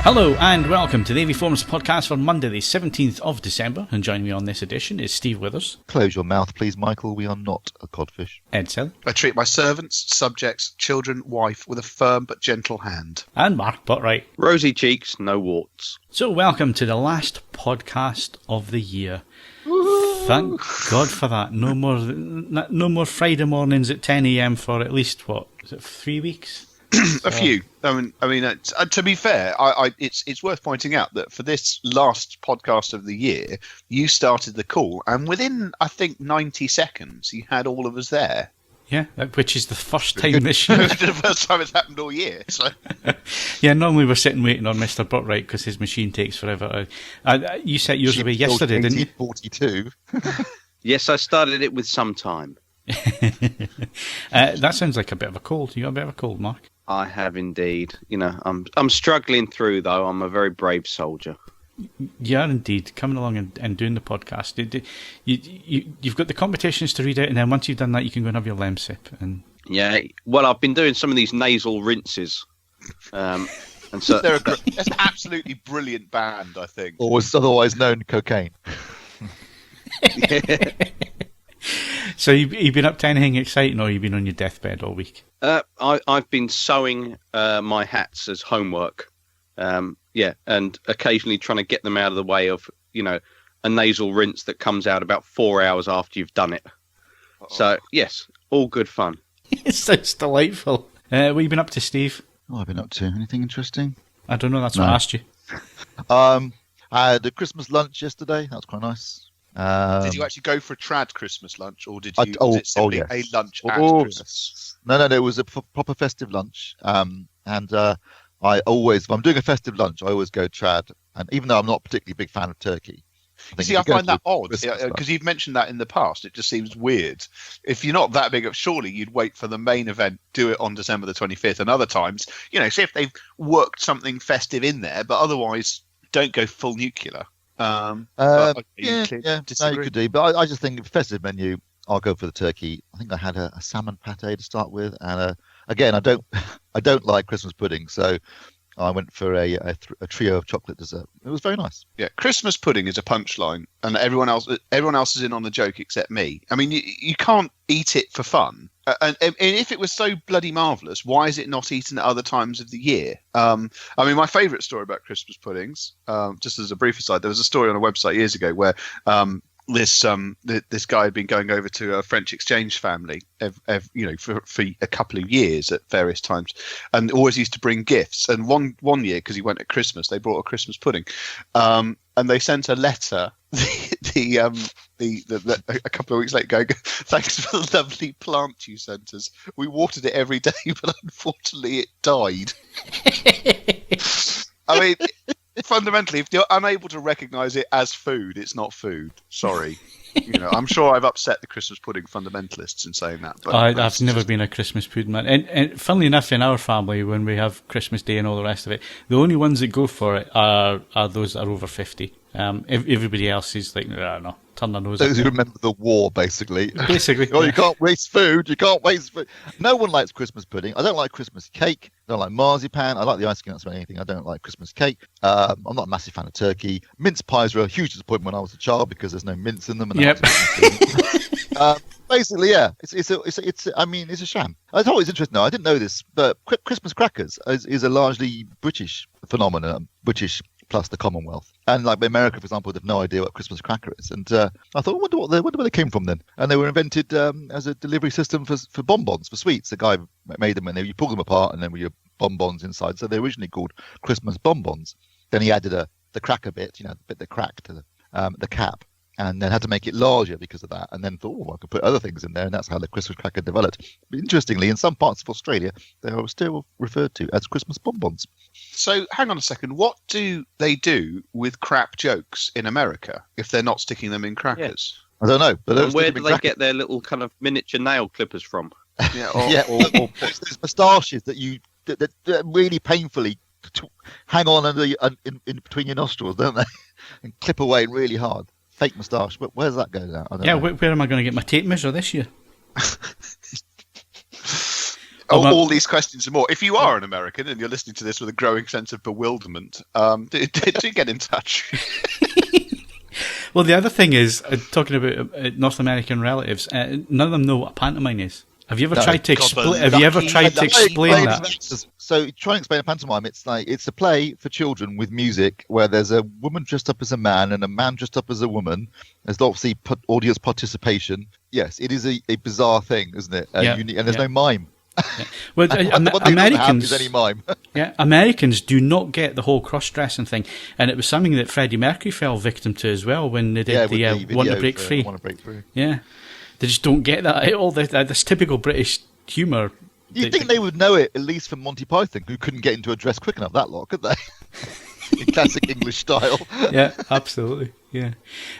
Hello and welcome to the AVForums podcast for Monday the 17th of December, and joining me on this edition is Steve Withers. Close your mouth please, Michael, we are not a codfish. Ed Selley. I treat my servants, subjects, children, wife with a firm but gentle hand. And Mark Botwright. Rosy cheeks, no warts. So welcome to the last podcast of the year. Woo-hoo. Thank God for that. No more Friday mornings at 10 a.m. for at least, what, is it 3 weeks? A few. I mean, to be fair, it's worth pointing out that for this last podcast of the year, you started the call, and within, I think, 90 seconds, you had all of us there. Yeah, which is the first time this year. It's the first time it's happened all year. So. Yeah, normally we're sitting waiting on Mr. Botwright because his machine takes forever. You set yours away yesterday, didn't you? 42. Yes, I started it with some time. That sounds like a bit of a cold. You got a bit of a cold, Mark? I have indeed. You know, I'm struggling through though. I'm a very brave soldier. You are indeed coming along and doing the podcast. You've got the competitions to read out, and then once you've done that, you can go and have your Lemsip. And yeah, well, I've been doing some of these nasal rinses, and so that's an absolutely brilliant band, I think. Or was otherwise known cocaine. So you've been up to anything exciting, or you've been on your deathbed all week? I've been sewing my hats as homework. And occasionally trying to get them out of the way of, a nasal rinse that comes out about 4 hours after you've done it. Uh-oh. So, yes, all good fun. It sounds delightful. What have you been up to, Steve? What have I been up to? Anything interesting? I don't know, that's what I asked you. I had a Christmas lunch yesterday. That was quite nice. Did you actually go for a trad Christmas lunch, or was it simply a lunch at Christmas? No, it was a proper festive lunch. I always, if I'm doing a festive lunch, I always go trad. And even though I'm not particularly a big fan of turkey. I find that odd, because you've mentioned that in the past. It just seems weird. If you're not that big of, surely you'd wait for the main event, do it on December the 25th, and other times, see if they've worked something festive in there, but otherwise don't go full nuclear. You could do, but I just think festive menu, I'll go for the turkey. I think I had a salmon pate to start with, and again, I don't like Christmas pudding, so I went for a trio of chocolate dessert. It was very nice. Yeah, Christmas pudding is a punchline, and everyone else is in on the joke except me. I mean, you can't eat it for fun. And if it was so bloody marvellous, why is it not eaten at other times of the year? I mean, my favourite story about Christmas puddings, just as a brief aside, there was a story on a website years ago where this guy had been going over to a French exchange family, for a couple of years at various times, and always used to bring gifts. And one year, because he went at Christmas, they brought a Christmas pudding, and they sent a letter. A couple of weeks later, going, thanks for the lovely plant you sent us. We watered it every day, but unfortunately, it died. I mean. Fundamentally, if you're unable to recognise it as food, it's not food. Sorry. I'm sure I've upset the Christmas pudding fundamentalists in saying that. But I've never been a Christmas pudding man. And funnily enough, in our family, when we have Christmas Day and all the rest of it, the only ones that go for it are those that are over 50. Everybody else is like, no, turn their nose. Those who remember the war, basically. Basically. You can't waste food. You can't waste food. No one likes Christmas pudding. I don't like Christmas cake. I don't like marzipan. I like the ice cream. That's about anything. I don't like Christmas cake. I'm not a massive fan of turkey. Mince pies were a huge disappointment when I was a child because there's no mince in them. And yep. Basically, yeah. It's a sham. I thought it was interesting. I didn't know this, but Christmas crackers is a largely British phenomenon. British plus the Commonwealth, and like America, for example, they've no idea what Christmas cracker is. And I thought, I wonder where they came from then. And they were invented as a delivery system for bonbons, for sweets. The guy made them, and you pull them apart, and then with your bonbons inside. So they're originally called Christmas bonbons. Then he added the cracker bit, the bit that cracked to the cap, and then had to make it larger because of that. And then thought, I could put other things in there, and that's how the Christmas cracker developed. But interestingly, in some parts of Australia, they are still referred to as Christmas bonbons. So, hang on a second. What do they do with crap jokes in America if they're not sticking them in crackers? Yeah. I don't know. But where do they get their little kind of miniature nail clippers from? Yeah, or those moustaches that really painfully hang on in between your nostrils, don't they? And clip away really hard. Fake moustache. But where's that going now? Where am I going to get my tape measure this year? all these questions and more. If you are an American and you're listening to this with a growing sense of bewilderment, do get in touch. Well, the other thing is, talking about North American relatives, none of them know what a pantomime is. Have you ever tried to explain? Have you ever tried to explain that? So try and explain a pantomime. It's like it's a play for children with music where there's a woman dressed up as a man and a man dressed up as a woman. There's obviously audience participation. Yes, it is a bizarre thing, isn't it? Unique, and there's no mime. Yeah. Well, Americans, any mime. Americans do not get the whole cross-dressing thing, and it was something that Freddie Mercury fell victim to as well when they did the "Want to Break Free." Yeah. They just don't get that at all. This typical British humour. You'd think they would know it, at least from Monty Python, who couldn't get into a dress quick enough that lot, could they? In classic English style. Yeah, absolutely. Yeah.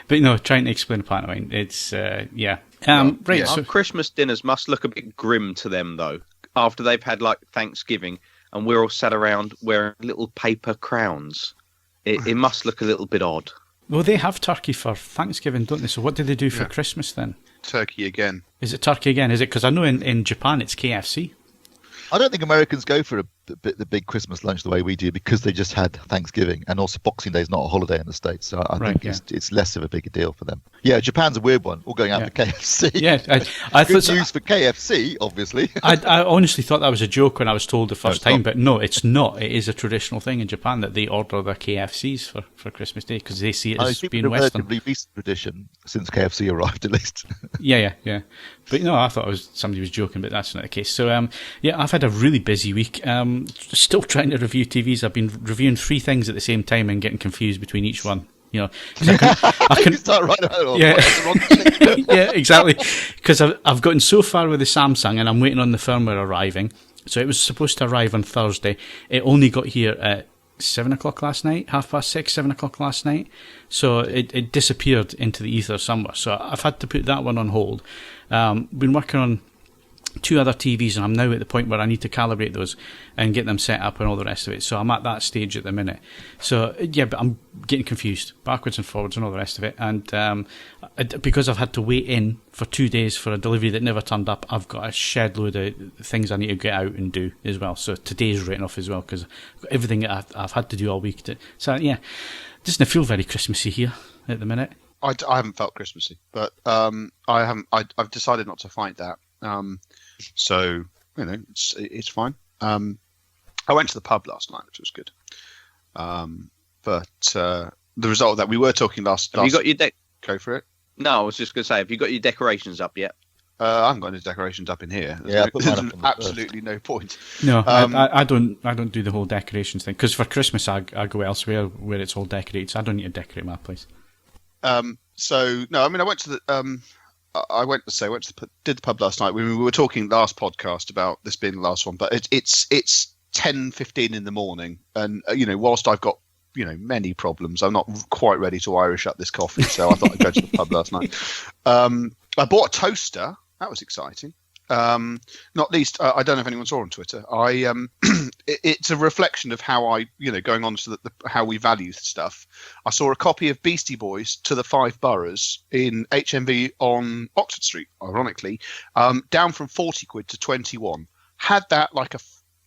But, trying to explain a pantomime, it's, right. Yeah. So Christmas dinners must look a bit grim to them, though, after they've had, Thanksgiving, and we're all sat around wearing little paper crowns. It must look a little bit odd. Well, they have turkey for Thanksgiving, don't they? So what do they do for Christmas then? Turkey again. Is it turkey again? Is it? Because I know in Japan it's KFC. I don't think Americans go for the big Christmas lunch the way we do because they just had Thanksgiving, and also Boxing Day is not a holiday in the States, so I think it's less of a big deal for them. Yeah, Japan's a weird one. All going out to KFC. Yeah, I good news for KFC, obviously. I honestly thought that was a joke when I was told the first time, but no, it's not. It is a traditional thing in Japan that they order their KFCs for Christmas Day because they see it as being Western. It's a relatively recent tradition since KFC arrived, at least. Yeah. But I thought somebody was joking, but that's not the case. So I've had a really busy week. Still trying to review TVs. I've been reviewing 3 things at the same time and getting confused between each one. I can start right out. Yeah, exactly. Because I've gotten so far with the Samsung and I'm waiting on the firmware arriving. So it was supposed to arrive on Thursday. It only got here at 7 o'clock last night, 6:30, 7 o'clock last night. So it disappeared into the ether somewhere. So I've had to put that one on hold. Been working on 2 other TVs, and I'm now at the point where I need to calibrate those and get them set up and all the rest of it. So I'm at that stage at the minute. So but I'm getting confused backwards and forwards and all the rest of it. And because I've had to wait in for 2 days for a delivery that never turned up, I've got a shed load of things I need to get out and do as well. So today's written off as well because I've got everything that I've had to do all week. Doesn't feel very Christmassy here at the minute. I haven't felt Christmassy, but I've decided not to fight that. So it's fine. I went to the pub last night, which was good. But the result of that, we were talking last. Have you got your Go for it. No, I was just going to say, have you got your decorations up yet? I haven't got any decorations up in here. There's absolutely no point. No, I don't do the whole decorations thing because for Christmas I go elsewhere where it's all decorated. So I don't need to decorate my place. So no, I mean I went to the did the pub last night. We were talking last podcast about this being the last one, but it's 10:15 in the morning, and whilst I've got many problems, I'm not quite ready to Irish up this coffee. So I thought I'd go to the pub last night. I bought a toaster. That was exciting. Not least, I don't know if anyone saw on Twitter. It's a reflection of how I, going on to how we value stuff. I saw a copy of Beastie Boys to the 5 Boroughs in HMV on Oxford Street, ironically, down from 40 quid to 21. Had that like I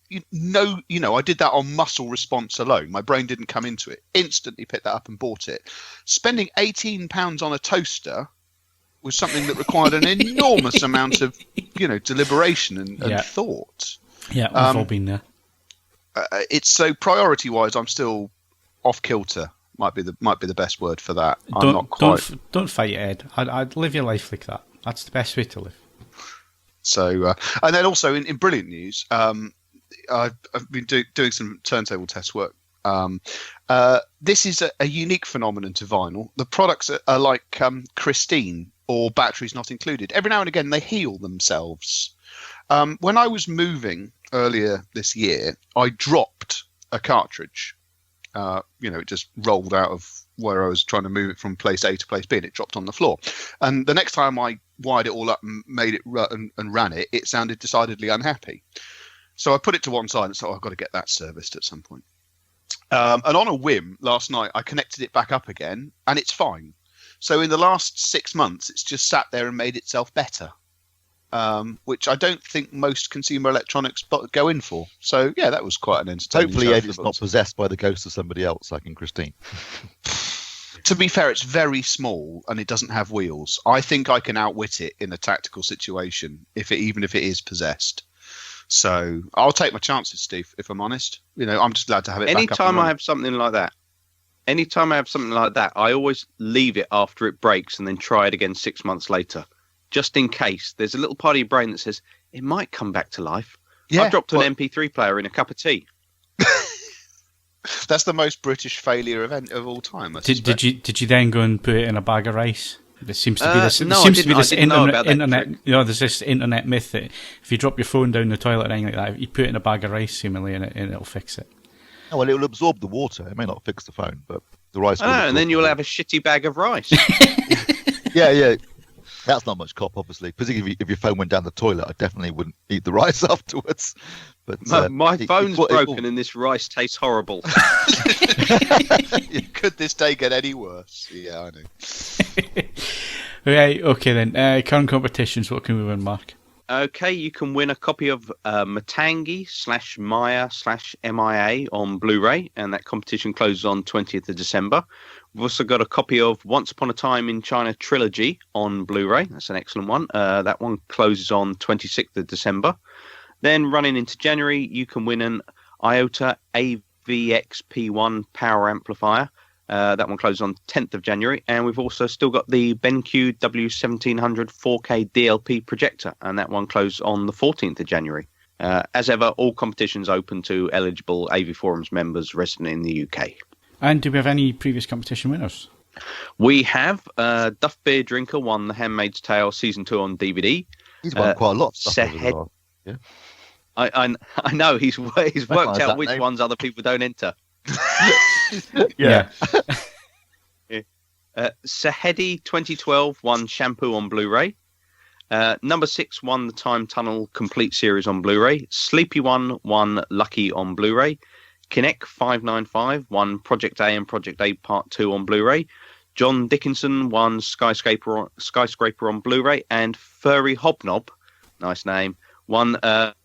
did that on muscle response alone. My brain didn't come into it. Instantly picked that up and bought it. Spending £18 on a toaster was something that required an enormous amount of, deliberation and thought. Yeah, we've all been there. It's so priority-wise, I'm still off kilter. Might be the best word for that. Don't fight it, Ed. I'd live your life like that. That's the best way to live. So, and then also in brilliant news, I've been doing some turntable test work. This is a unique phenomenon to vinyl. The products are like Christine or batteries not included. Every now and again, they heal themselves. When I was moving earlier this year, I dropped a cartridge. It just rolled out of where I was trying to move it from place A to place B, and it dropped on the floor. And the next time I wired it all up and made it and ran it, it sounded decidedly unhappy. So I put it to one side and thought, I've got to get that serviced at some point. And on a whim, last night, I connected it back up again, and it's fine. So in the last 6 months, it's just sat there and made itself better. which I don't think most consumer electronics go in for. So yeah, that was quite an entertaining. Hopefully, show Ed for is the not boys. possessed by the ghost of somebody else, like in Christine. To be fair, it's very small and it doesn't have wheels. I think I can outwit it in a tactical situation, even if it is possessed. So I'll take my chances, Steve. If I'm honest, I'm just glad to have it. Anytime I have something like that, I always leave it after it breaks and then try it again 6 months later, just in case. There's a little part of your brain that says it might come back to life. Yeah, I dropped an MP3 player in a cup of tea. That's the most British failure event of all time. Did you then go and put it in a bag of rice? There seems to be this. No, I didn't know about that internet. trick. There's this internet myth that if you drop your phone down the toilet or anything like that, you put it in a bag of rice, seemingly, and it'll fix it. Oh, well, it will absorb the water. It may not fix the phone, but the rice. will and then absorb you'll the have a shitty bag of rice. Yeah. That's not much cop, obviously. Particularly if your phone went down the toilet, I definitely wouldn't eat the rice afterwards. But My phone's broken and this rice tastes horrible. Could this day get any worse? Yeah, I know. Right, okay then. Current competitions, what can we win, Mark? Okay, you can win a copy of Matangi/Maya/MIA on Blu-ray, and that competition closes on 20th of December. We've also got a copy of Once Upon a Time in China Trilogy on Blu-ray. That's an excellent one. That one closes on 26th of December. Then running into January, you can win an IOTA AVXP1 power amplifier. That one closes on 10th of January. And we've also still got the BenQ W1700 4K DLP projector, and that one closes on the 14th of January. As ever, all competitions open to eligible AVForums members resident in the UK. And do we have any previous competition winners? We have Duff Beer Drinker won The Handmaid's Tale Season 2 on DVD. He's won quite a lot of stuff. Yeah. I know, he's worked out which ones other people don't enter. Yeah. Sahedi 2012 won Shampoo on Blu-ray. Number 6 won the Time Tunnel Complete Series on Blu-ray. Sleepy One won Lucky on Blu-ray. Kinect 595 won Project A and Project A Part 2 on Blu-ray. John Dickinson won Skyscraper on Blu-ray. And Furry Hobnob, nice name, won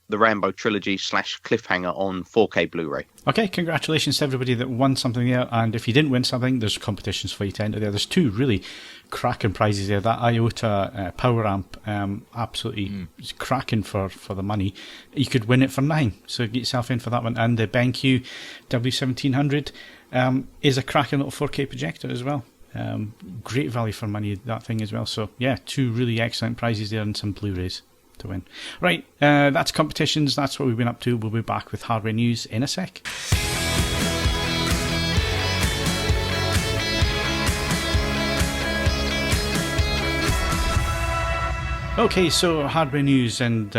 the Rambo Trilogy / Cliffhanger on 4K Blu-ray. Okay, congratulations to everybody that won something there. And if you didn't win something, there's competitions for you to enter there. There's 2 really cracking prizes there. That IOTA power amp, absolutely cracking for the money. You could win it for 9, so get yourself in for that one. And the BenQ W1700 is a cracking little 4K projector as well. Great value for money, that thing as well. So yeah, 2 really excellent prizes there and some Blu-rays to win. Right, that's competitions. That's what we've been up to. We'll be back with hardware news in a sec. Okay, so hardware news, and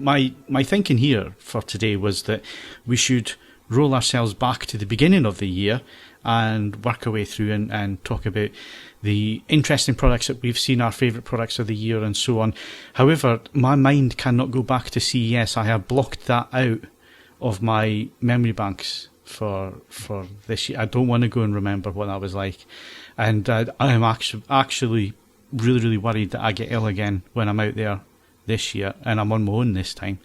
my thinking here for today was that we should roll ourselves back to the beginning of the year and work our way through and talk about the interesting products that we've seen, our favourite products of the year and so on. However, my mind cannot go back to CES. I have blocked that out of my memory banks for this year. I don't want to go and remember what that was like. And I am actually really, really worried that I get ill again when I'm out there this year, and I'm on my own this time.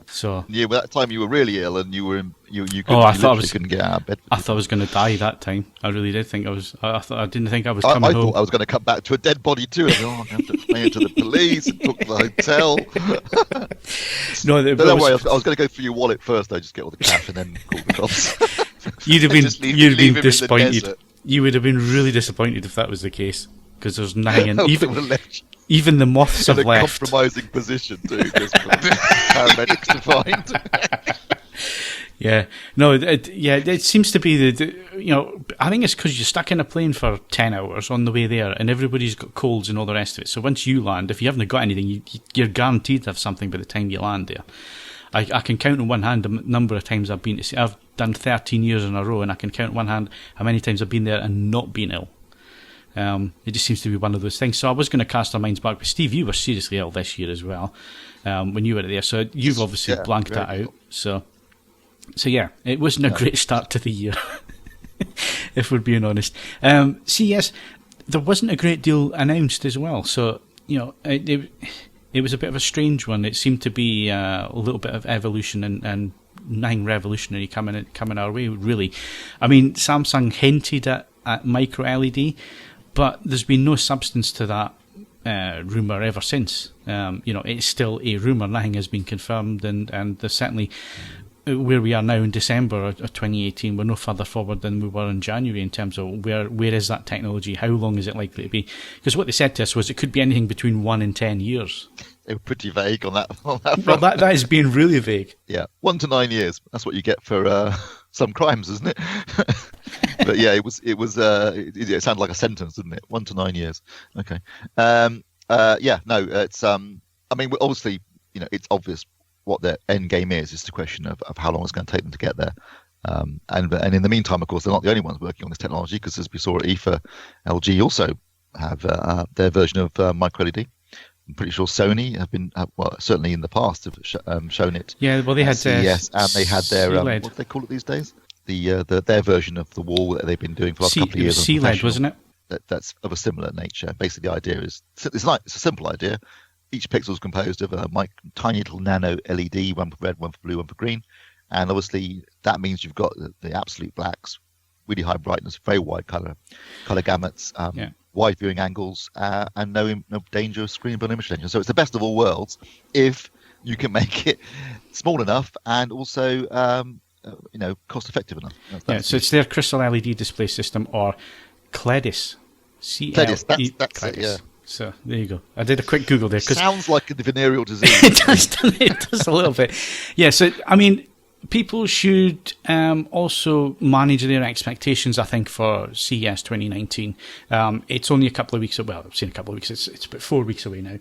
So yeah, but that time you were really ill and you were you couldn't get out of bed. I thought I was going to die that time. I really did think I was. I didn't think I was coming home. I thought I was going to come back to a dead body too. And I'm going to have to explain it to the police and talk to the hotel. No, but don't worry, I was going to go through your wallet first. I just get all the cash and then call the cops. You'd have been disappointed. In You would have been really disappointed if that was the case, because there's nothing in even the moths have left. In a compromising position too, just for paramedics to find. Yeah, no, it seems to be I think it's because you're stuck in a plane for 10 hours on the way there, and everybody's got colds and all the rest of it. So once you land, if you haven't got anything, you're guaranteed to have something by the time you land there. I can count on one hand the number of times I've been to see. I've done 13 years in a row, and I can count on one hand how many times I've been there and not been ill. It just seems to be one of those things. So I was going to cast our minds back, but Steve, you were seriously ill this year as well when you were there. So you've obviously blanked that out. So yeah, it wasn't a great start to the year, if we're being honest. CES, there wasn't a great deal announced as well. So it was a bit of a strange one. It seemed to be a little bit of evolution and nothing revolutionary coming our way, really. I mean, Samsung hinted at micro LED, but there's been no substance to that rumour ever since. It's still a rumour. Nothing has been confirmed, and there's certainly, where we are now in December of 2018, we're no further forward than we were in January in terms of where is that technology, how long is it likely to be? Because what they said to us was it could be anything between 1 and 10 years. They were pretty vague on that front. Well, that is being really vague. Yeah, 1 to 9 years. That's what you get for some crimes, isn't it? But yeah, it sounded like a sentence, didn't it? 1 to 9 years. Okay. It's. I mean, obviously, it's obvious what their end game is. It's the question of how long it's going to take them to get there. And in the meantime, of course, they're not the only ones working on this technology, because as we saw at IFA, LG also have their version of micro LED. I'm pretty sure Sony certainly in the past have shown it. Yeah, well, they had CES, and they had their C-LED. what do they call it these days? Their version of the wall that they've been doing for the last couple of years. C-LED, wasn't it? That's of a similar nature. Basically, the idea is it's a simple idea. Each pixel is composed of a tiny little nano LED, one for red, one for blue, one for green, and obviously that means you've got the absolute blacks, really high brightness, very wide color gamuts, wide viewing angles, and no danger of screen-borne image detection. So it's the best of all worlds if you can make it small enough and also cost-effective enough. So it's their crystal LED display system, or CLEDIS. CLEDIS, that's it, yeah. So there you go. I did a quick Google there. Sounds like a venereal disease. It does a little bit. Yeah, so, I mean, people should also manage their expectations, I think, for CES 2019. It's only a couple of weeks away. Well, I've seen a couple of weeks. It's about 4 weeks away now.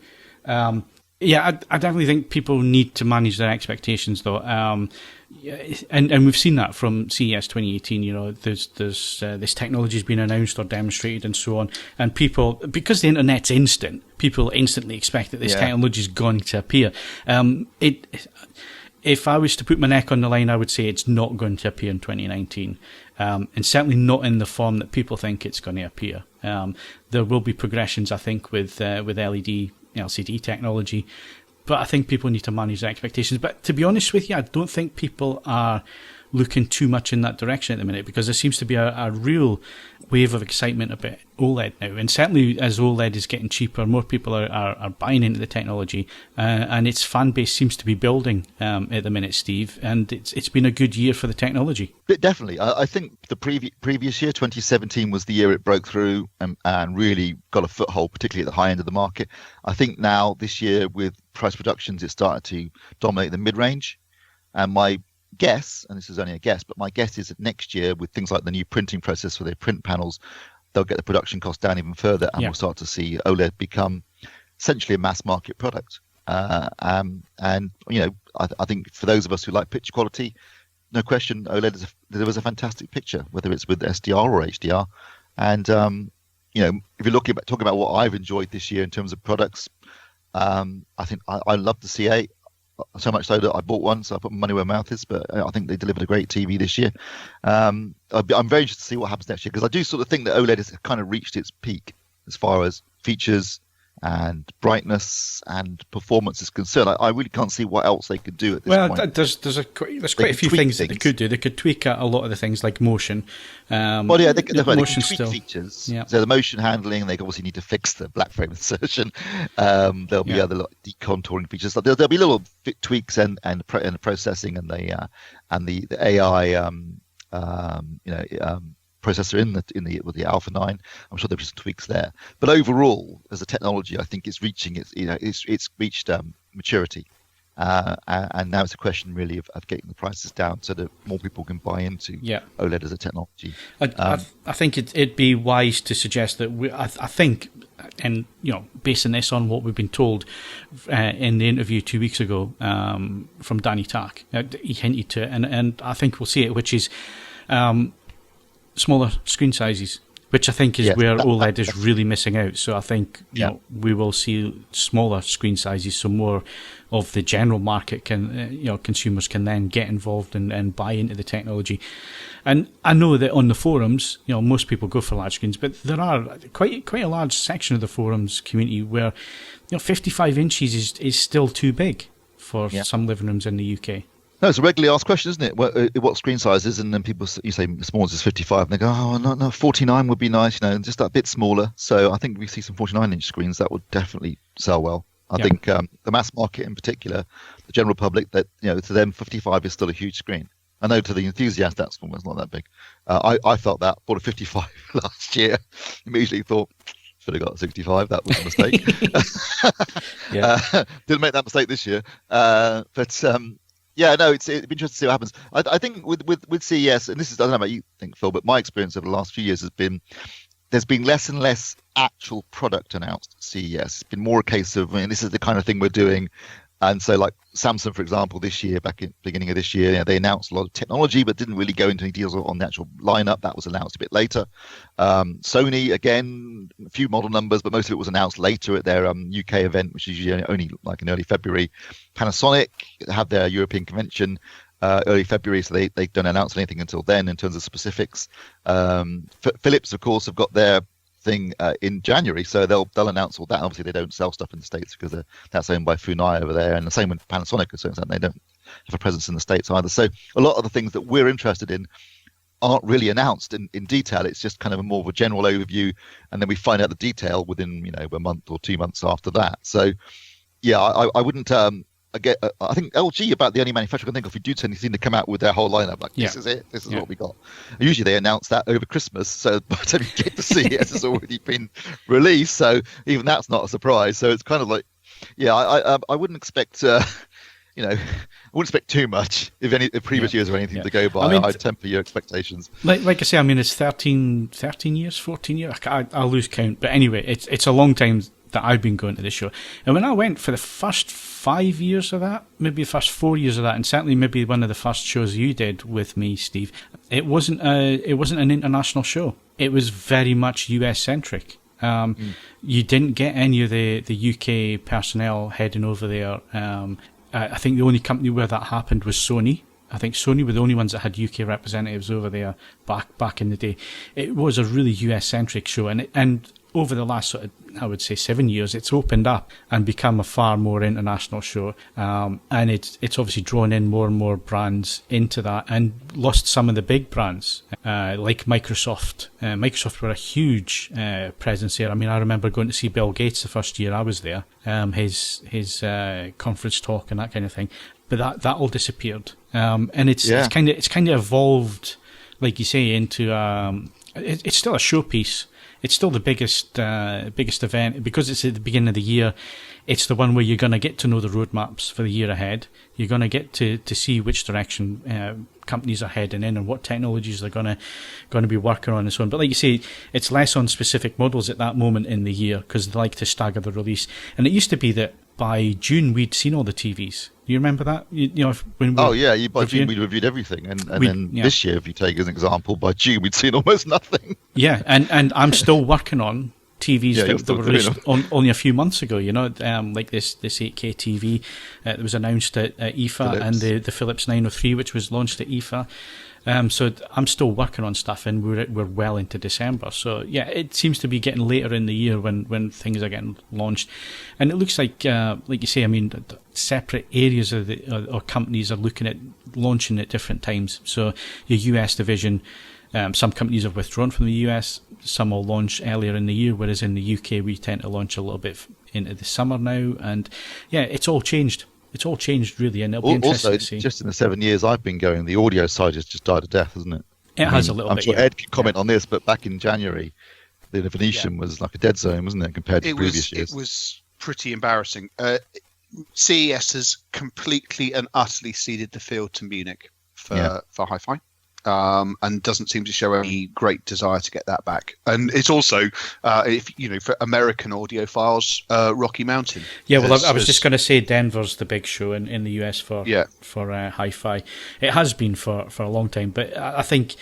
I definitely think people need to manage their expectations, though. And we've seen that from CES 2018. There's this technology has been announced or demonstrated and so on, and people, because the internet's instant, people instantly expect that this technology is going to appear. If I was to put my neck on the line, I would say it's not going to appear in 2019, and certainly not in the form that people think it's going to appear. There will be progressions, I think, with LED, LCD technology, but I think people need to manage their expectations. But to be honest with you, I don't think people are looking too much in that direction at the minute, because there seems to be a real wave of excitement about OLED now, and certainly as OLED is getting cheaper, more people are buying into the technology, and its fan base seems to be building at the minute, Steve, and it's been a good year for the technology. Definitely. I think the previous year, 2017, was the year it broke through and really got a foothold, particularly at the high end of the market. I think now this year, with price reductions, it started to dominate the mid-range, and my guess, and this is only a guess, but my guess is that next year, with things like the new printing process for their print panels, they'll get the production cost down even further, and we'll start to see OLED become essentially a mass market product. I think for those of us who like picture quality, no question, OLED delivers a fantastic picture, whether it's with SDR or HDR. And if you're talking about what I've enjoyed this year in terms of products, I think I love the C8. So much so that I bought one, so I put my money where my mouth is. But I think they delivered a great TV this year. I'm very interested to see what happens next year, because I do sort of think that OLED has kind of reached its peak as far as features and brightness and performance is concerned. I really can't see what else they could do at this point. Well, there's quite a few things that they could do. They could tweak a lot of the things like motion. They can tweak features. Yeah. So the motion handling, they obviously need to fix the black frame insertion. There'll be other decontouring features. There'll be little tweaks and processing and the AI processor with the Alpha 9. I'm sure there'll be some tweaks there. But overall, as a technology, I think it's reaching it's reached maturity, and now it's a question really of getting the prices down so that more people can buy into OLED as a technology. I think it'd be wise to suggest that I think, and basing this on what we've been told in the interview 2 weeks ago from Danny Tak, he hinted to it, and I think we'll see it, which is smaller screen sizes. which I think is Yes, where that- OLED is really missing out. So I think we will see smaller screen sizes, so more of the general market consumers can then get involved and buy into the technology. And I know that on the forums, most people go for large screens, but there are quite a large section of the forums community where 55 inches is still too big for some living rooms in the UK. No, it's a regularly asked question, isn't it? What screen size is? And then people, you say the smallest is 55, and they go, oh, no, 49 would be nice, just that bit smaller. So I think we see some 49-inch screens that would definitely sell well. I think the mass market in particular, the general public, that to them 55 is still a huge screen. I know to the enthusiast that's almost not that big. I felt that. Bought a 55 last year. Immediately thought, should have got a 65. That was a mistake. Didn't make that mistake this year. Yeah, no, it'd be interesting to see what happens. I think with CES, and this is, I don't know about you think, Phil, but my experience over the last few years has been there's been less and less actual product announced at CES. It's been more a case of, this is the kind of thing we're doing. And so like Samsung, for example, this year, back in beginning of this year, they announced a lot of technology, but didn't really go into any deals on the actual lineup. That was announced a bit later. Sony, again, a few model numbers, but most of it was announced later at their UK event, which is usually only like in early February. Panasonic have their European convention early February, so they don't announce anything until then in terms of specifics. Philips, of course, have got their thing in January, so they'll announce all that. Obviously, they don't sell stuff in the States because that's owned by Funai over there, and the same with Panasonic. To a certain extent, they don't have a presence in the States either. So a lot of the things that we're interested in aren't really announced in detail. It's just kind of more of a general overview, and then we find out the detail within a month or 2 months after that. So yeah, I wouldn't. I think LG about the only manufacturer I can think of who do tend to come out with their whole lineup. Like, this is it. This is what we got. And usually they announce that over Christmas. So by the time you get to see it, it's already been released. So even that's not a surprise. So it's kind of like, I wouldn't expect, I wouldn't expect too much if previous years or anything to go by. I'd temper your expectations. Like I say, it's 13 years, 14 years. I'll lose count. But anyway, it's a long time that I've been going to this show. And when I went for the first 5 years of that, maybe the first 4 years of that, and certainly maybe one of the first shows you did with me, Steve, it wasn't an international show. It was very much US centric. You didn't get any of the UK personnel heading over there. I think the only company where that happened was Sony. I think Sony were the only ones that had UK representatives over there back in the day. It was a really US centric show, and over the last sort of, I would say 7 years, it's opened up and become a far more international show. And it's obviously drawn in more and more brands into that and lost some of the big brands, like Microsoft. Microsoft were a huge presence here. I rember going to see Bill Gates the first year I was there, his conference talk and that kind of thing. But that all disappeared. And it's kind of evolved, like you say, into it's still a showpiece. It's still the biggest event because it's at the beginning of the year. It's the one where you're going to get to know the roadmaps for the year ahead. You're going to get to see which direction companies are heading in and what technologies they're going to be working on and so on. But like you say, it's less on specific models at that moment in the year because they like to stagger the release. And it used to be that by June we'd seen all the TVs. Do you remember that? By June we'd reviewed everything, and then this year, if you take as an example, by June we'd seen almost nothing. Yeah, and I'm still working on TVs that were released only a few months ago. Like this 8K TV that was announced at IFA, Philips. And the Philips 903, which was launched at IFA. So I'm still working on stuff, and we're well into December. So yeah, it seems to be getting later in the year when things are getting launched, and it looks like you say, separate areas of or companies are looking at launching at different times. So your US division, some companies have withdrawn from the US. Some will launch earlier in the year, whereas in the UK we tend to launch a little bit into the summer now. And yeah, it's all changed. It's all changed, really, and it'll be interesting to see. Just in the 7 years I've been going, the audio side has just died a death, hasn't it? It has a little bit. I'm sure Ed can comment on this, but back in January, the Venetian was like a dead zone, wasn't it, compared to previous years? It was pretty embarrassing. CES has completely and utterly ceded the field to Munich for hi-fi. and doesn't seem to show any great desire to get that back. And it's also, if you know, for American audiophiles, Rocky Mountain. Yeah, well, I was just going to say Denver's the big show in the US for hi-fi. It has been for a long time, but I think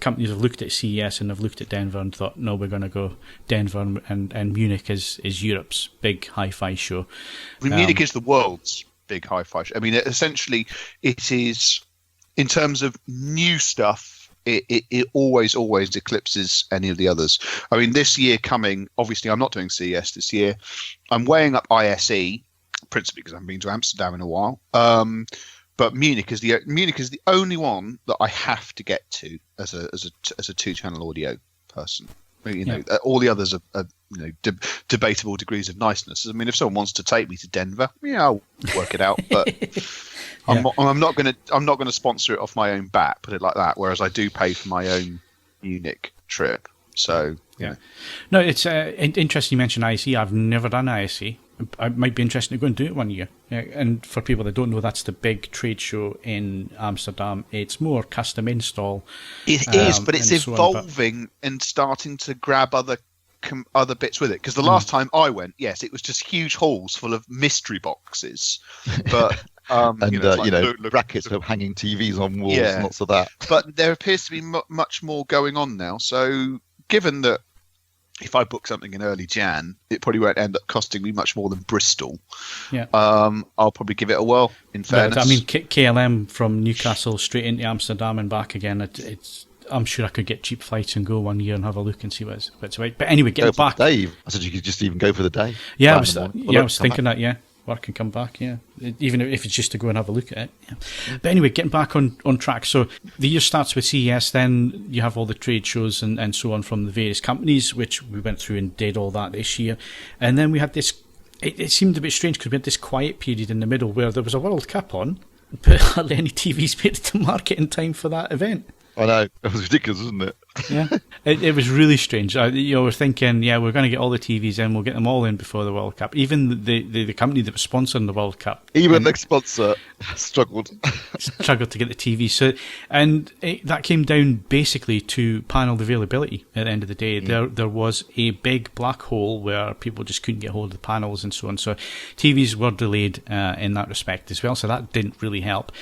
companies have looked at CES and have looked at Denver and thought, no, we're going to go Denver, and Munich is Europe's big hi-fi show. I mean, Munich is the world's big hi-fi show. I mean, essentially, it is, in terms of new stuff, it always eclipses any of the others. I mean, this year coming, obviously, I'm not doing CES this year. I'm weighing up ISE, principally because I haven't been to Amsterdam in a while. But Munich is the only one that I have to get to as a 2-channel audio person. You know, all the others are debatable degrees of niceness. I mean, if someone wants to take me to Denver, I'll work it out. But I'm not going to sponsor it off my own bat. Put it like that. Whereas I do pay for my own Munich trip. So yeah, no, it's interesting you mentioned ISE. I've never done ISE. It might be interesting to go and do it one year. And for people that don't know, that's the big trade show in Amsterdam. It's more custom install. It is, but it's evolving and starting to grab other bits with it. Because the last time I went, yes, it was just huge halls full of mystery boxes. But brackets for hanging TVs on walls and lots of that. But there appears to be much more going on now. So given that, if I book something in early Jan, it probably won't end up costing me much more than Bristol. Yeah. I'll probably give it a whirl, in fairness. I mean, KLM from Newcastle straight into Amsterdam and back again, I'm sure I could get cheap flights and go one year and have a look and see what's about. But anyway, get back. Dave, I said you could just even go for the day. Yeah, I was thinking that, work and come back, even if it's just to go and have a look at it. But anyway, getting back on track. So the year starts with CES, then you have all the trade shows and so on from the various companies, which we went through and did all that this year. And then we had this, it seemed a bit strange because we had this quiet period in the middle where there was a World Cup on, but hardly any TVs made it to market in time for that event. I know, it was ridiculous, wasn't it? Yeah, it was really strange. We're thinking, we're going to get all the TVs in, we'll get them all in before the World Cup. Even the company that was sponsoring the World Cup, even the sponsor struggled to get the TV. So, that came down basically to panel availability. At the end of the day, there was a big black hole where people just couldn't get hold of the panels and so on. So, TVs were delayed in that respect as well. So that didn't really help,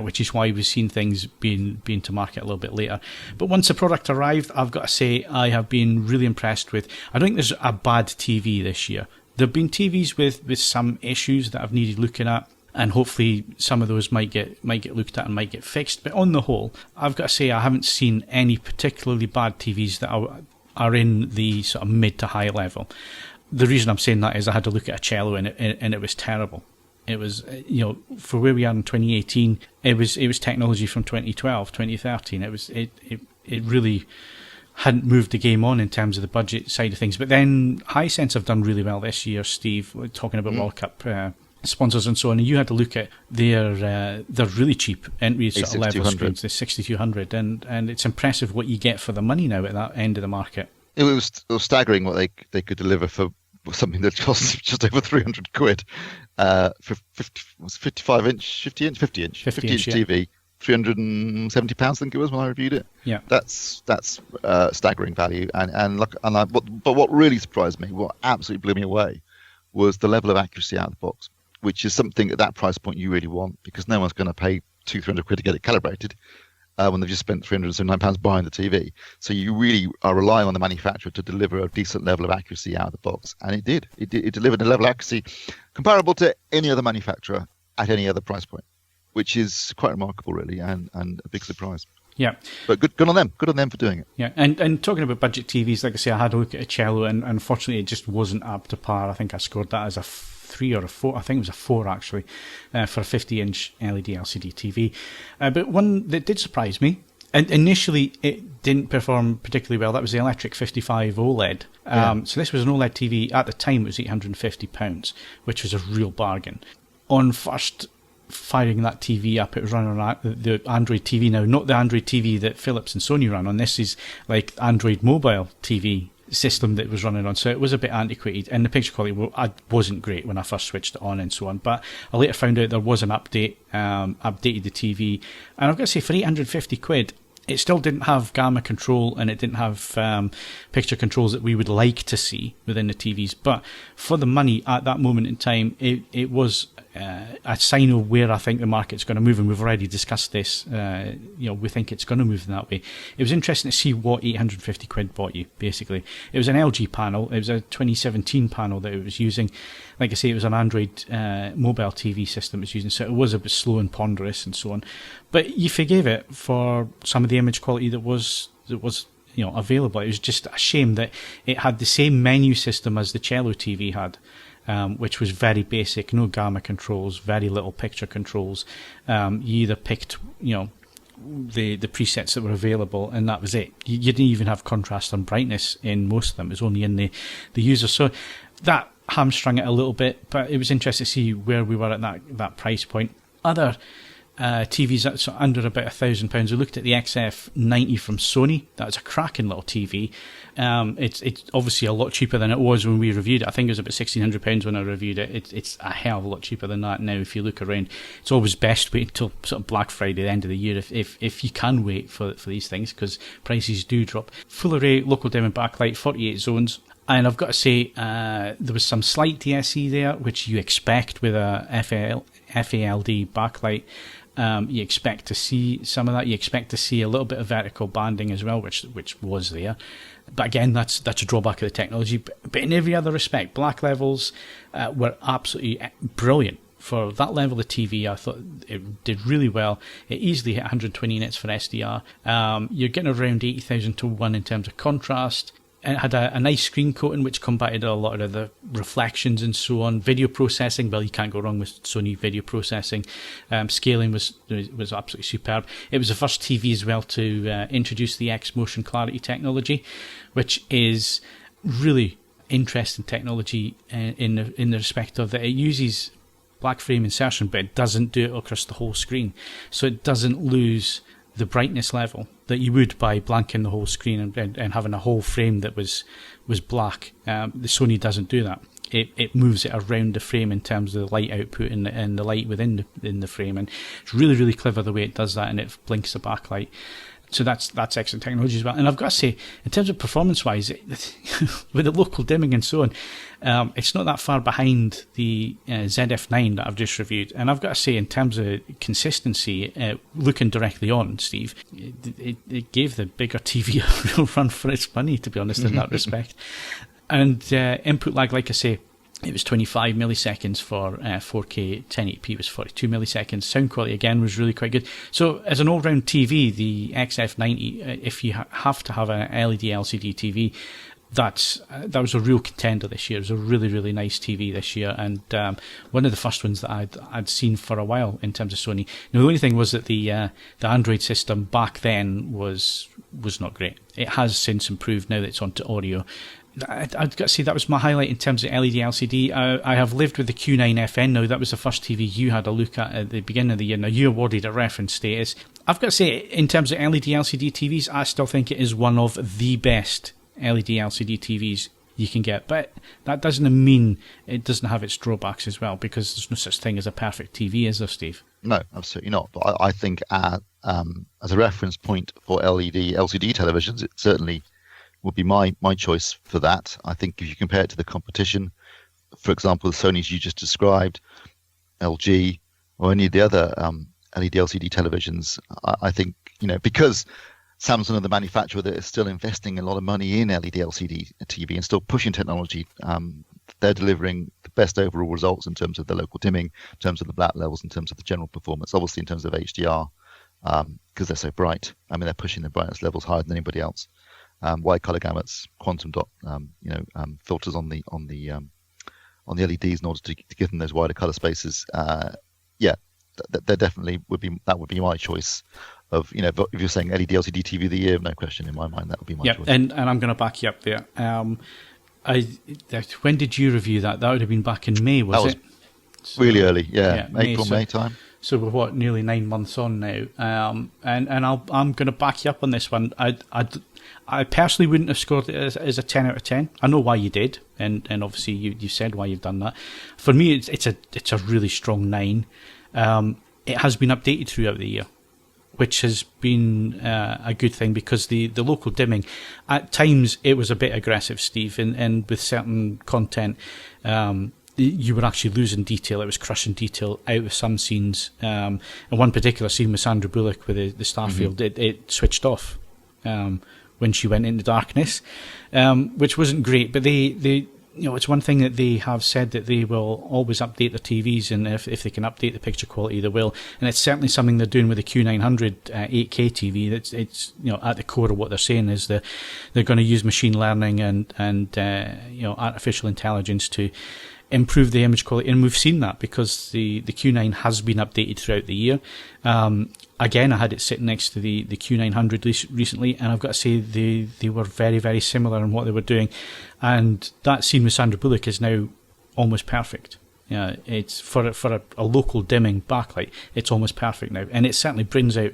which is why we've seen things being to market a little bit later. But once the product arrived, I've got to say I have been really impressed with. I don't think there's a bad TV this year. There have been TVs with some issues that I've needed looking at, and hopefully some of those might get looked at and might get fixed. But on the whole, I've got to say I haven't seen any particularly bad TVs that are in the sort of mid to high level. The reason I'm saying that is I had to look at a cello and it was terrible. It was, for where we are in 2018, it was technology from 2012, 2013. It really hadn't moved the game on in terms of the budget side of things. But then Hisense have done really well this year, Steve, talking about World Cup sponsors and so on. And you had to look at their really cheap entry sort of level screens, the 6200, and it's impressive what you get for the money now at that end of the market. It was staggering what they could deliver for something that costs just over 300 quid for 50 inch TV. £370, I think it was when I reviewed it. Yeah, that's staggering value, but what really surprised me, what absolutely blew me away, was the level of accuracy out of the box, which is something at that price point you really want, because no one's going to pay £200-300 quid to get it calibrated when they've just spent £379 buying the TV. So you really are relying on the manufacturer to deliver a decent level of accuracy out of the box, and it did. It delivered a level of accuracy comparable to any other manufacturer at any other price point, which is quite remarkable, really, and a big surprise. Yeah. But good on them. Good on them for doing it. Yeah, and talking about budget TVs, like I say, I had a look at a cello, and unfortunately it just wasn't up to par. I think I scored that as a 3 or a 4. I think it was a 4, actually, for a 50-inch LED LCD TV. But one that did surprise me, and initially it didn't perform particularly well, that was the Electric 55 OLED. So this was an OLED TV. At the time, it was £850, which was a real bargain. On first firing that TV up, it was running on the Android TV now, not the Android TV that Philips and Sony ran on. This is like Android mobile TV system that was running on, so it was a bit antiquated, and the picture quality wasn't great when I first switched it on and so on. But I later found out there was an update, updated the TV, and I've got to say, for £850, It still didn't have gamma control, and it didn't have picture controls that we would like to see within the TVs. But for the money at that moment in time, it was a sign of where I think the market's going to move, and we've already discussed this. We think it's going to move in that way. It was interesting to see what 850 quid bought you, basically. It was an LG panel. It was a 2017 panel that it was using. Like I say, it was an Android mobile TV system it was using, so it was a bit slow and ponderous and so on. But you forgave it for some of the image quality that was available. It was just a shame that it had the same menu system as the Cello TV had, which was very basic, no gamma controls, very little picture controls. You either picked, the presets that were available, and that was it. You didn't even have contrast and brightness in most of them. It was only in the user. So that hamstrung it a little bit, but it was interesting to see where we were at that price point. Other TVs that's under about £1,000. We looked at the XF90 from Sony. That's a cracking little TV. It's obviously a lot cheaper than it was when we reviewed it. I think it was about £1,600 when I reviewed it. It's a hell of a lot cheaper than that now. If you look around, it's always best wait until sort of Black Friday, the end of the year, if you can wait for these things, because prices do drop. Full array local dim and backlight, 48 zones. And I've got to say, there was some slight DSE there, which you expect with a FALD backlight. You expect to see some of that. You expect to see a little bit of vertical banding as well, which was there. But again, that's a drawback of the technology. But in every other respect, black levels were absolutely brilliant. For that level of TV, I thought it did really well. It easily hit 120 nits for SDR. You're getting around 80,000 to 1 in terms of contrast. It had a nice screen coating which combated a lot of the reflections and so on. Video processing, well, you can't go wrong with Sony video processing. Scaling was absolutely superb. It was the first TV as well to introduce the X motion clarity technology, which is really interesting technology in the respect of that it uses black frame insertion, but it doesn't do it across the whole screen, so it doesn't lose the brightness level that you would by blanking the whole screen and having a whole frame that was black. The Sony doesn't do that. It moves it around the frame in terms of the light output and the light within the frame, and it's really, really clever the way it does that, and it blinks the backlight. So that's excellent technology as well. And I've got to say, in terms of performance-wise, with the local dimming and so on, it's not that far behind the ZF9 that I've just reviewed. And I've got to say, in terms of consistency, looking directly on, Steve, it gave the bigger TV a real run for its money, to be honest, in that respect. And input lag, like I say, it was 25 milliseconds for 4K, 1080p was 42 milliseconds. Sound quality, again, was really quite good. So, as an all-round TV, the XF90, if you have to have an LED LCD TV, that was a real contender this year. It was a really, really nice TV this year, and one of the first ones that I'd seen for a while in terms of Sony. Now, the only thing was that the Android system back then was not great. It has since improved now that it's onto audio. I've got to say that was my highlight in terms of LED LCD. I have lived with the Q9FN now. That was the first TV you had a look at the beginning of the year. Now, you awarded a reference status. I've got to say, in terms of LED LCD TVs, I still think it is one of the best LED LCD TVs you can get. But that doesn't mean it doesn't have its drawbacks as well, because there's no such thing as a perfect TV, is there, Steve? No, absolutely not. But I think as a reference point for LED LCD televisions, it certainly would be my choice for that. I think if you compare it to the competition, for example, the Sony's you just described, LG, or any of the other LED LCD televisions, I think, because Samsung are the manufacturer that is still investing a lot of money in LED LCD TV and still pushing technology, they're delivering the best overall results in terms of the local dimming, in terms of the black levels, in terms of the general performance, obviously in terms of HDR, because they're so bright. I mean, they're pushing the brightness levels higher than anybody else. Wide color gamuts, quantum dot, filters on the LEDs in order to give them those wider color spaces. There definitely would be my choice of, if you're saying LED LCD TV of the year, no question in my mind, that would be my choice. And I'm going to back you up there. When did you review that? That would have been back in May, was it? Really early, May time. So we're nearly 9 months on now, and I'm going to back you up on this one. I personally wouldn't have scored it as a 10 out of 10. I know why you did, and obviously you said why you've done that. For me, it's a really strong 9. It has been updated throughout the year. which has been a good thing, because the local dimming, at times it was a bit aggressive, Steve, and with certain content, you were actually losing detail. It was crushing detail out of some scenes. And one particular scene with Sandra Bullock with the starfield, it switched off when she went into darkness, which wasn't great. But they it's one thing that they have said, that they will always update their TVs, and if they can update the picture quality, they will. And it's certainly something they're doing with the Q900 8K TV. It's at the core of what they're saying is that they're going to use machine learning and artificial intelligence to improve the image quality, and we've seen that because the Q9 has been updated throughout the year. Again, I had it sitting next to the Q900 recently, and I've got to say they were very, very similar in what they were doing. And that scene with Sandra Bullock is now almost perfect. It's for a local dimming backlight, it's almost perfect now, and it certainly brings out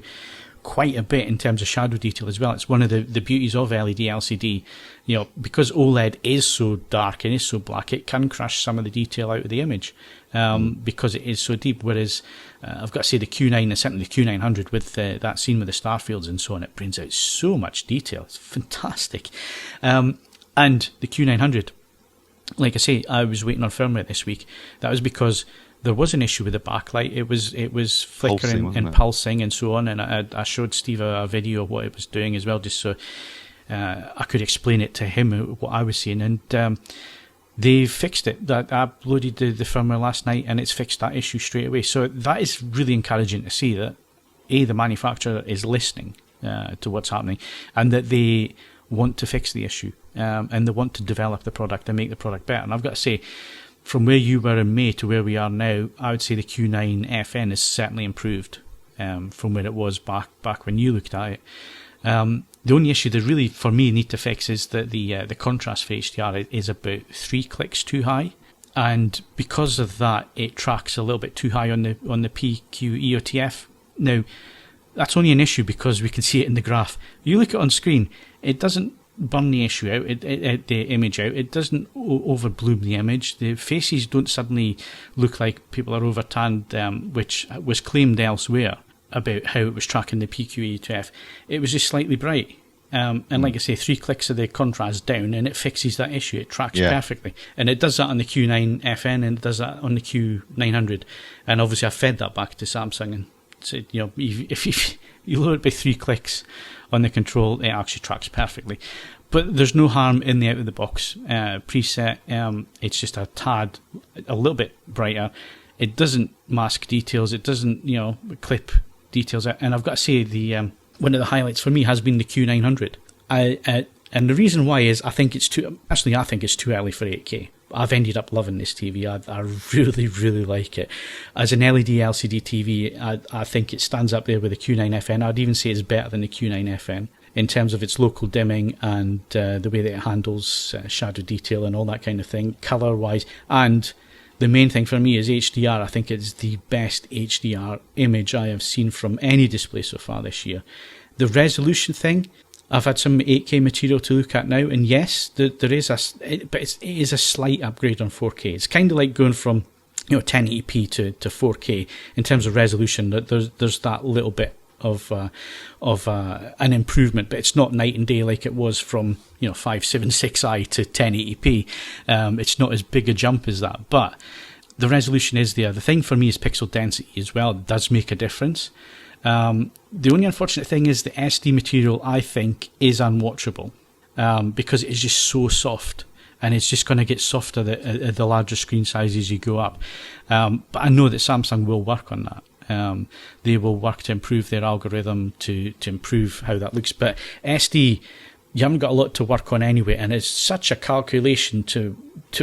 quite a bit in terms of shadow detail as well. It's one of the beauties of LED LCD, because OLED is so dark and is so black, it can crush some of the detail out of the image, because it is so deep. Whereas I've got to say the Q9, and certainly the Q900 with that scene with the starfields and so on, it brings out so much detail. It's fantastic. And the Q900, like I say, I was waiting on firmware this week. That was because there was an issue with the backlight. It was flickering and pulsing and so on, and I showed Steve a video of what it was doing as well, just so I could explain it to him what I was seeing. And they fixed it. I uploaded the firmware last night, and it's fixed that issue straight away. So that is really encouraging to see that the manufacturer is listening to what's happening, and that they want to fix the issue, and they want to develop the product and make the product better. And I've got to say, from where you were in May to where we are now, I would say the Q9 FN is certainly improved from where it was back when you looked at it. The only issue they really, for me, need to fix is that the contrast for HDR is about 3 clicks too high, and because of that, it tracks a little bit too high on the PQ EOTF. Now, that's only an issue because we can see it in the graph. You look at it on screen, it doesn't burn the issue out, the image out. It doesn't overbloom the image. The faces don't suddenly look like people are over tanned, which was claimed elsewhere about how it was tracking the PQE2F. It was just slightly bright. And like I say, 3 clicks of the contrast down, and it fixes that issue. It tracks perfectly. And it does that on the Q9 FN, and it does that on the Q900. And obviously I fed that back to Samsung and said, if you lower it by 3 clicks on the control, it actually tracks perfectly. But there's no harm in the out of the box preset. It's just a little bit brighter. It doesn't mask details. It doesn't clip details out. And I've got to say, the one of the highlights for me has been the Q900. And the reason why is I think it's too early for 8K. I've ended up loving this TV. I really, really like it. As an LED LCD TV, I think it stands up there with the Q9 FN. I'd even say it's better than the Q9 FN in terms of its local dimming and the way that it handles shadow detail and all that kind of thing, colour-wise. And the main thing for me is HDR. I think it's the best HDR image I have seen from any display so far this year. The resolution thing, I've had some 8K material to look at now, and yes, there is but it is a slight upgrade on 4K. It's kind of like going from 1080p to 4K in terms of resolution. There's that little bit of an improvement, but it's not night and day like it was from 576i to 1080p. It's not as big a jump as that, but the resolution is there. The thing for me is pixel density as well. It does make a difference. The only unfortunate thing is the SD material, I think, is unwatchable because it is just so soft, and it's just going to get softer the larger screen sizes you go up. But I know that Samsung will work on that. They will work to improve their algorithm to improve how that looks. But SD, you haven't got a lot to work on anyway, and it's such a calculation to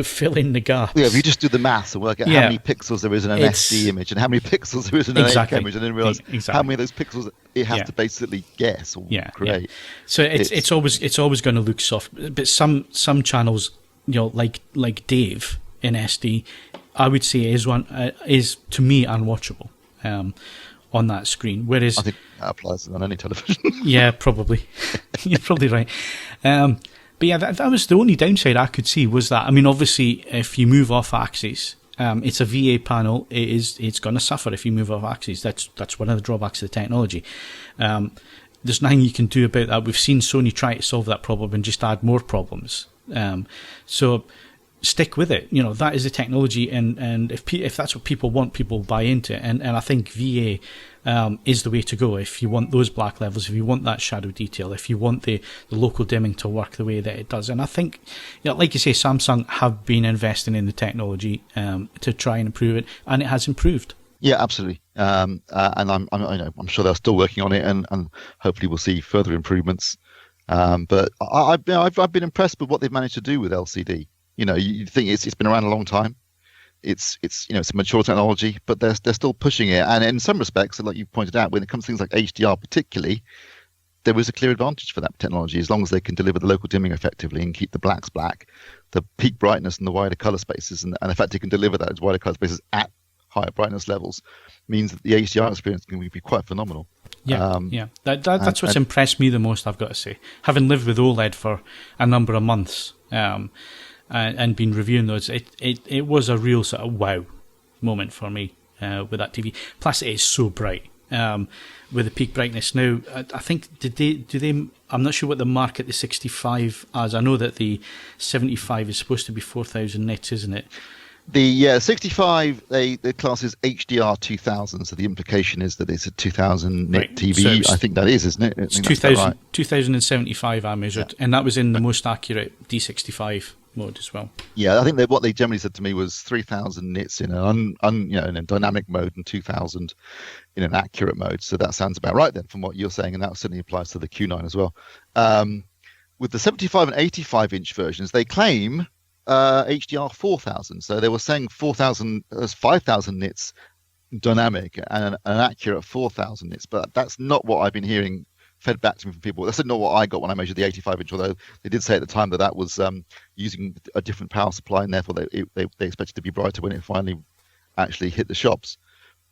fill in the gaps. Yeah, if you just do the maths and work out how many pixels there is in an SD image and how many pixels there is in an 8K image, and then realise how many of those pixels it has to basically guess or create. Yeah. So it's always going to look soft. But some channels, like Dave in SD, I would say is to me unwatchable on that screen. Whereas I think that applies on any television. Yeah, probably. You're probably right. But yeah, that was the only downside I could see was that. I mean, obviously, if you move off axis It's a VA panel. It's going to suffer if you move off axis. That's one of the drawbacks of the technology. There's nothing you can do about that. We've seen Sony try to solve that problem and just add more problems. So stick with it. That is the technology, and if that's what people want, people buy into it. And I think VA is the way to go if you want those black levels, if you want that shadow detail, if you want the local dimming to work the way that it does. And I think, like you say, Samsung have been investing in the technology to try and improve it, and it has improved. Yeah, absolutely. And I'm sure they're still working on it, and hopefully we'll see further improvements. But I've been impressed with what they've managed to do with LCD. You think it's been around a long time. It's a mature technology, but they're still pushing it. And in some respects, like you pointed out, when it comes to things like HDR particularly, there was a clear advantage for that technology as long as they can deliver the local dimming effectively and keep the blacks black, the peak brightness and the wider color spaces, and the fact they can deliver those wider color spaces at higher brightness levels means that the HDR experience can be quite phenomenal. Yeah. That's what's impressed me the most, I've got to say. Having lived with OLED for a number of months, and been reviewing those, it was a real sort of wow moment for me with that TV. Plus, it is so bright with the peak brightness. Now, I think do they? I'm not sure what the market the 65 as. I know that the 75 is supposed to be 4,000 nits, isn't it? The 65 they class as HDR 2000, so the implication is that it's a 2000 nit TV. So I think that is, isn't it? It's 2075 I measured, and that was in the most accurate D65 mode as well. Yeah, I think what they generally said to me was 3000 nits in in a dynamic mode and 2000 in an accurate mode. So that sounds about right then from what you're saying, and that certainly applies to the Q9 as well. With the 75 and 85 inch versions, they claim HDR 4000. So they were saying 4000 as 5000 nits dynamic and an accurate 4000 nits, but that's not what I've been hearing fed back to me from people. That's not what I got when I measured the 85 inch, although they did say at the time that was using a different power supply, and therefore they expected to be brighter when it finally actually hit the shops.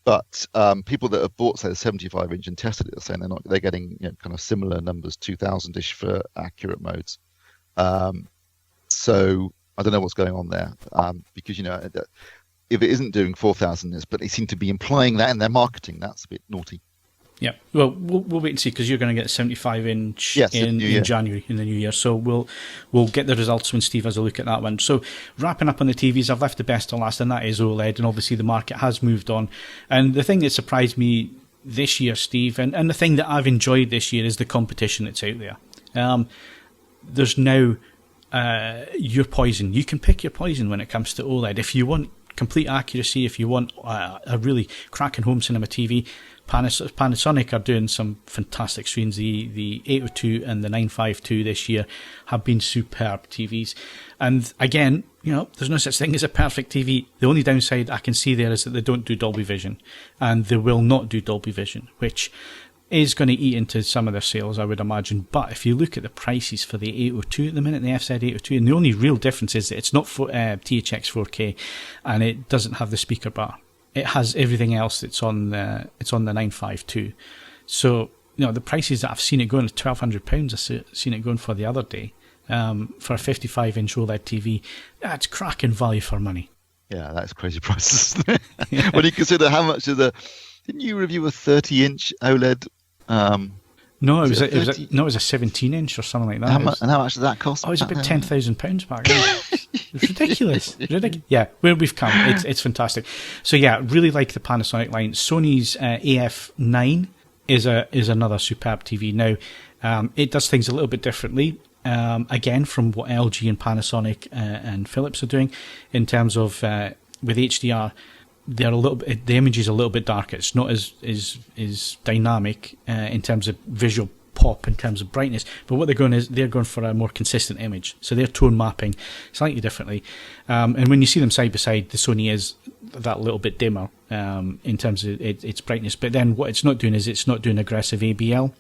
But people that have bought, say, the 75 inch and tested it are saying they're getting kind of similar numbers, 2000-ish for accurate modes. So I don't know what's going on there, because if it isn't doing 4000 but they seem to be implying that in their marketing, that's a bit naughty. Yeah, well, we'll wait and see, because you're going to get 75 inch in January, in the new year. So we'll get the results when Steve has a look at that one. So wrapping up on the TVs, I've left the best to last, and that is OLED. And obviously the market has moved on. And the thing that surprised me this year, Steve, and the thing that I've enjoyed this year is the competition that's out there. There's now your poison. You can pick your poison when it comes to OLED. If you want complete accuracy, if you want a really cracking home cinema TV, Panasonic are doing some fantastic screens. The 802 and the 952 this year have been superb TVs. And again, there's no such thing as a perfect TV. The only downside I can see there is that they don't do Dolby Vision, and they will not do Dolby Vision, which is going to eat into some of their sales, I would imagine. But if you look at the prices for the 802 at the minute, the FZ 802, and the only real difference is that it's not THX 4K, and it doesn't have the speaker bar. It has everything else that's on the 952. So the prices that I've seen it going, £1,200 I've seen it going for the other day, for a 55 inch OLED TV. That's cracking value for money. Yeah, that's crazy prices. When you consider how much of didn't you review a 30 inch OLED? No, it was a 17 inch or something like that. How much did that cost? Oh, it was about £10,000 back then. It's ridiculous. Yeah, where we've come, it's fantastic. So yeah, really like the Panasonic line. Sony's AF9 is another superb TV. Now, it does things a little bit differently. Again, from what LG and Panasonic and Philips are doing in terms of with HDR. They're a little bit, the image is a little bit darker. It's not as dynamic in terms of visual pop, in terms of brightness. But what they're going for a more consistent image. So they're tone mapping slightly differently. And when you see them side by side, the Sony is that little bit dimmer in terms of its brightness. But then what it's not doing is it's not doing aggressive ABL,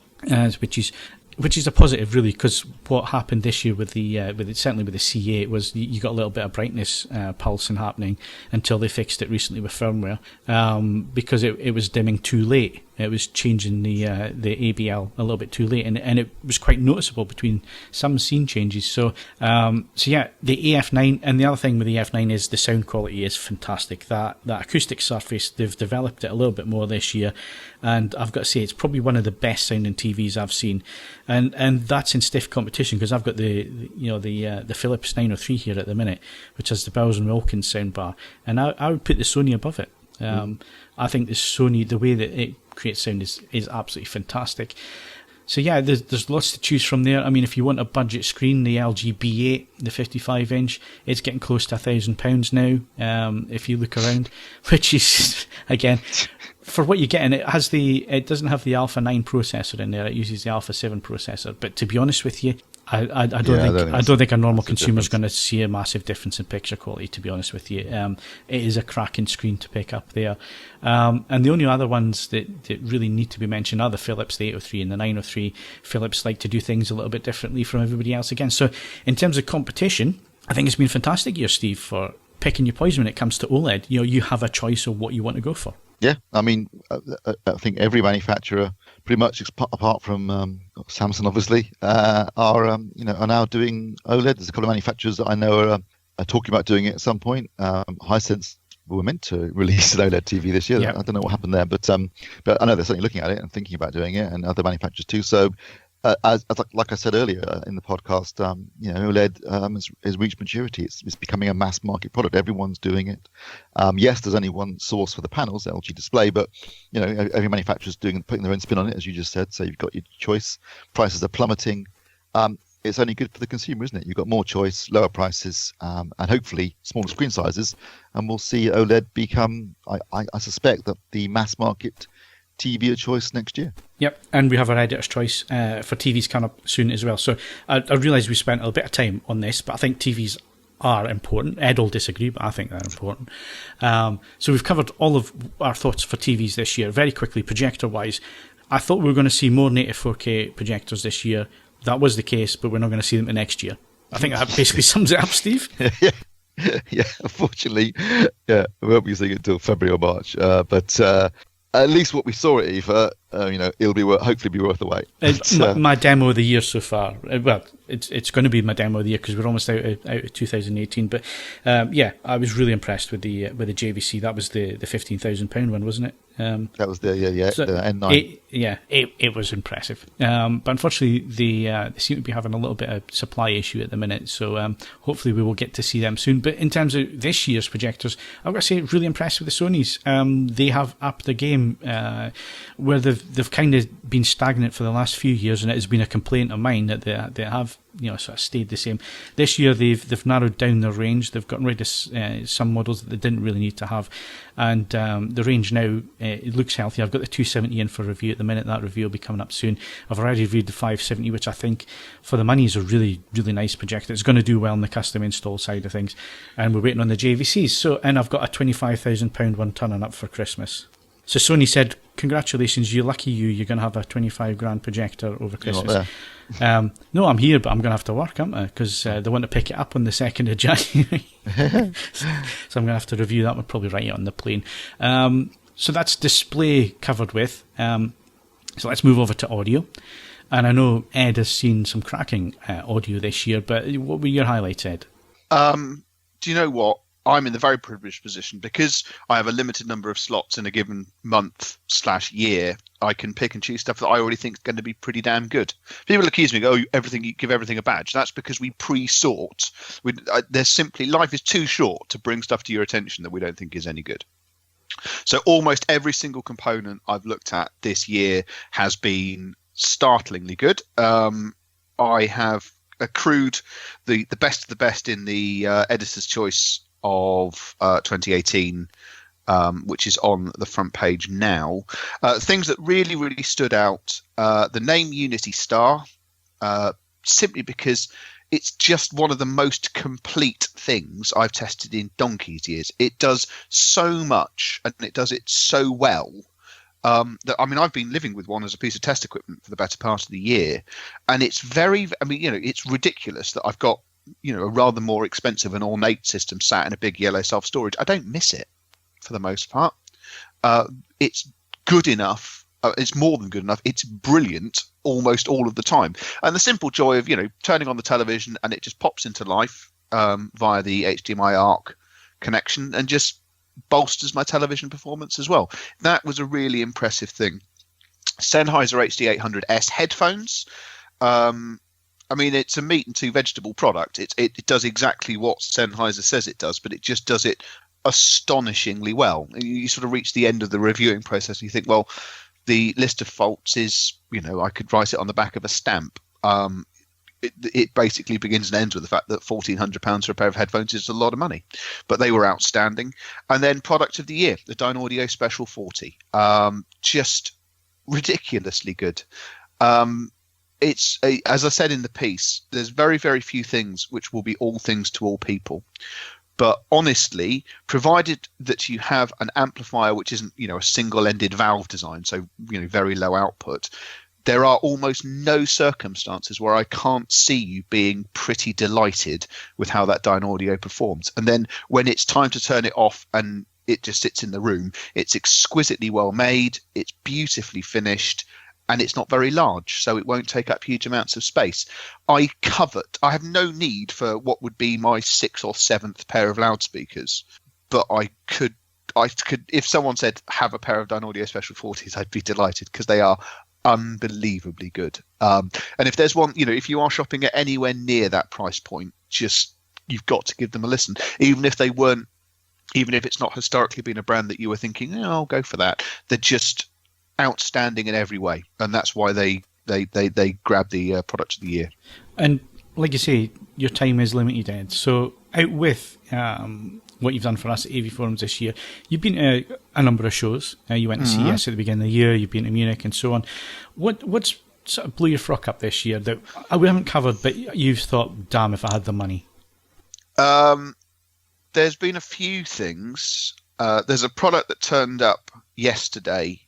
which is a positive, really, because what happened this year certainly with the C8 was you got a little bit of brightness pulsing happening until they fixed it recently with firmware, because it was dimming too late. It was changing the ABL a little bit too late, and it was quite noticeable between some scene changes. So yeah, the AF9, and the other thing with the AF9 is the sound quality is fantastic. That acoustic surface, they've developed it a little bit more this year, and I've got to say it's probably one of the best sounding TVs I've seen, and that's in stiff competition because I've got the Philips 903 here at the minute, which has the Bowers and Wilkins soundbar, and I would put the Sony above it. I think the Sony, the way that it creates sound is absolutely fantastic. So yeah, there's lots to choose from there. I mean, if you want a budget screen, the LG B8, the 55-inch, it's getting close to £1,000 now. If you look around, which is again, for what you're getting, it doesn't have the Alpha 9 processor in there. It uses the Alpha 7 processor. But to be honest with you, I don't think a normal consumer is going to see a massive difference in picture quality, to be honest with you. It is a cracking screen to pick up there. And the only other ones that really need to be mentioned are the Philips, the 803 and the 903. Philips like to do things a little bit differently from everybody else again. So in terms of competition, I think it's been a fantastic year, Steve, for picking your poison when it comes to OLED. You have a choice of what you want to go for. Yeah, I mean, I think every manufacturer, pretty much apart from Samsung, obviously, are now doing OLED. There's a couple of manufacturers that I know are talking about doing it at some point. Hisense were meant to release an OLED TV this year. Yep. I don't know what happened there, but I know they're certainly looking at it and thinking about doing it, and other manufacturers too. So, like I said earlier in the podcast, OLED has reached maturity. It's becoming a mass market product. Everyone's doing it. Yes, there's only one source for the panels, LG Display, but every manufacturer's putting their own spin on it, as you just said. So you've got your choice. Prices are plummeting. It's only good for the consumer, isn't it? You've got more choice, lower prices, and hopefully smaller screen sizes, and we'll see OLED become, I suspect, that the mass market TV of choice next year. Yep, and we have our editor's choice for TVs coming up soon as well. So I realise we spent a little bit of time on this, but I think TVs are important. Ed will disagree, but I think they're important. So we've covered all of our thoughts for TVs this year. Very quickly, projector-wise, I thought we were going to see more native 4K projectors this year. That was the case, but we're not going to see them next year. I think that basically sums it up, Steve. Yeah, unfortunately, we won't be seeing it until February or March. But at least what we saw at IFA, it'll hopefully be worth the wait. It's my demo of the year so far. Well, it's going to be my demo of the year because we're almost out of 2018. But I was really impressed with the JVC. That was the £15,000 one, wasn't it? That was the N9. It was impressive. But unfortunately, they seem to be having a little bit of supply issue at the minute. So hopefully we will get to see them soon. But in terms of this year's projectors, I've got to say, really impressed with the Sonys. They have upped the game where they've kind of been stagnant for the last few years, and it has been a complaint of mine that they have sort of stayed the same. This year they've narrowed down their range. They've gotten rid of some models that they didn't really need to have, and the range now it looks healthy. I've got the 270 in for review at the minute. That review will be coming up soon. I've already reviewed the 570, which I think for the money is a really, really nice projector. It's going to do well in the custom install side of things, and we're waiting on the JVCs. And I've got a £25,000 one turning up for Christmas. So Sony said, congratulations, you're lucky you're going to have a 25 grand projector over Christmas. No, I'm here, but I'm going to have to work, aren't I? Because they want to pick it up on the 2nd of January. So I'm going to have to review that. We'll probably write it on the plane. So that's display covered with. So let's move over to audio. And I know Ed has seen some cracking audio this year, but what were your highlights, Ed? Do you know what? I'm in the very privileged position because I have a limited number of slots in a given month/year. I can pick and choose stuff that I already think is going to be pretty damn good. People accuse me, you give everything a badge. That's because we pre-sort. There's simply, life is too short to bring stuff to your attention that we don't think is any good. So almost every single component I've looked at this year has been startlingly good. I have accrued the best of the best in the editor's choice of 2018, which is on the front page now. Things that really, really stood out, the name Unity Star, simply because it's just one of the most complete things I've tested in donkey's years. It does so much and it does it so well that, I've been living with one as a piece of test equipment for the better part of the year, and it's it's ridiculous that I've got a rather more expensive and ornate system sat in a big yellow self-storage. I don't miss it for the most part. It's good enough It's more than good enough. It's brilliant almost all of the time. And the simple joy of, turning on the television and it just pops into life via the HDMI ARC connection and just bolsters my television performance as well. That was a really impressive thing. Sennheiser HD800S headphones. It's a meat and two vegetable product. It does exactly what Sennheiser says it does, but it just does it astonishingly well. You sort of reach the end of the reviewing process and you think, well, the list of faults is, I could write it on the back of a stamp. It basically begins and ends with the fact that £1,400 for a pair of headphones is a lot of money, but they were outstanding. And then product of the year, the Dynaudio Special 40, just ridiculously good. As I said in the piece, there's very, very few things which will be all things to all people. But honestly, provided that you have an amplifier which isn't, a single-ended valve design, so very low output, there are almost no circumstances where I can't see you being pretty delighted with how that Dynaudio performs. And then when it's time to turn it off and it just sits in the room, it's exquisitely well made, it's beautifully finished, and it's not very large, so it won't take up huge amounts of space. I have no need for what would be my 6th or 7th pair of loudspeakers, but I could, if someone said have a pair of Dynaudio Special 40s, I'd be delighted because they are unbelievably good. And if there's one, if you are shopping at anywhere near that price point, you've got to give them a listen, even if it's not historically been a brand that you were thinking, I'll go for that. They're just outstanding in every way, and that's why they grab the product of the year. And like you say, your time is limited, Ed. So out with what you've done for us at AVForums this year, you've been to a number of shows. You went to CES at the beginning of the year, you've been to Munich and so on. What's sort of blew your frock up this year that we haven't covered, but you've thought, damn, if I had the money? There's been a few things. There's a product that turned up yesterday,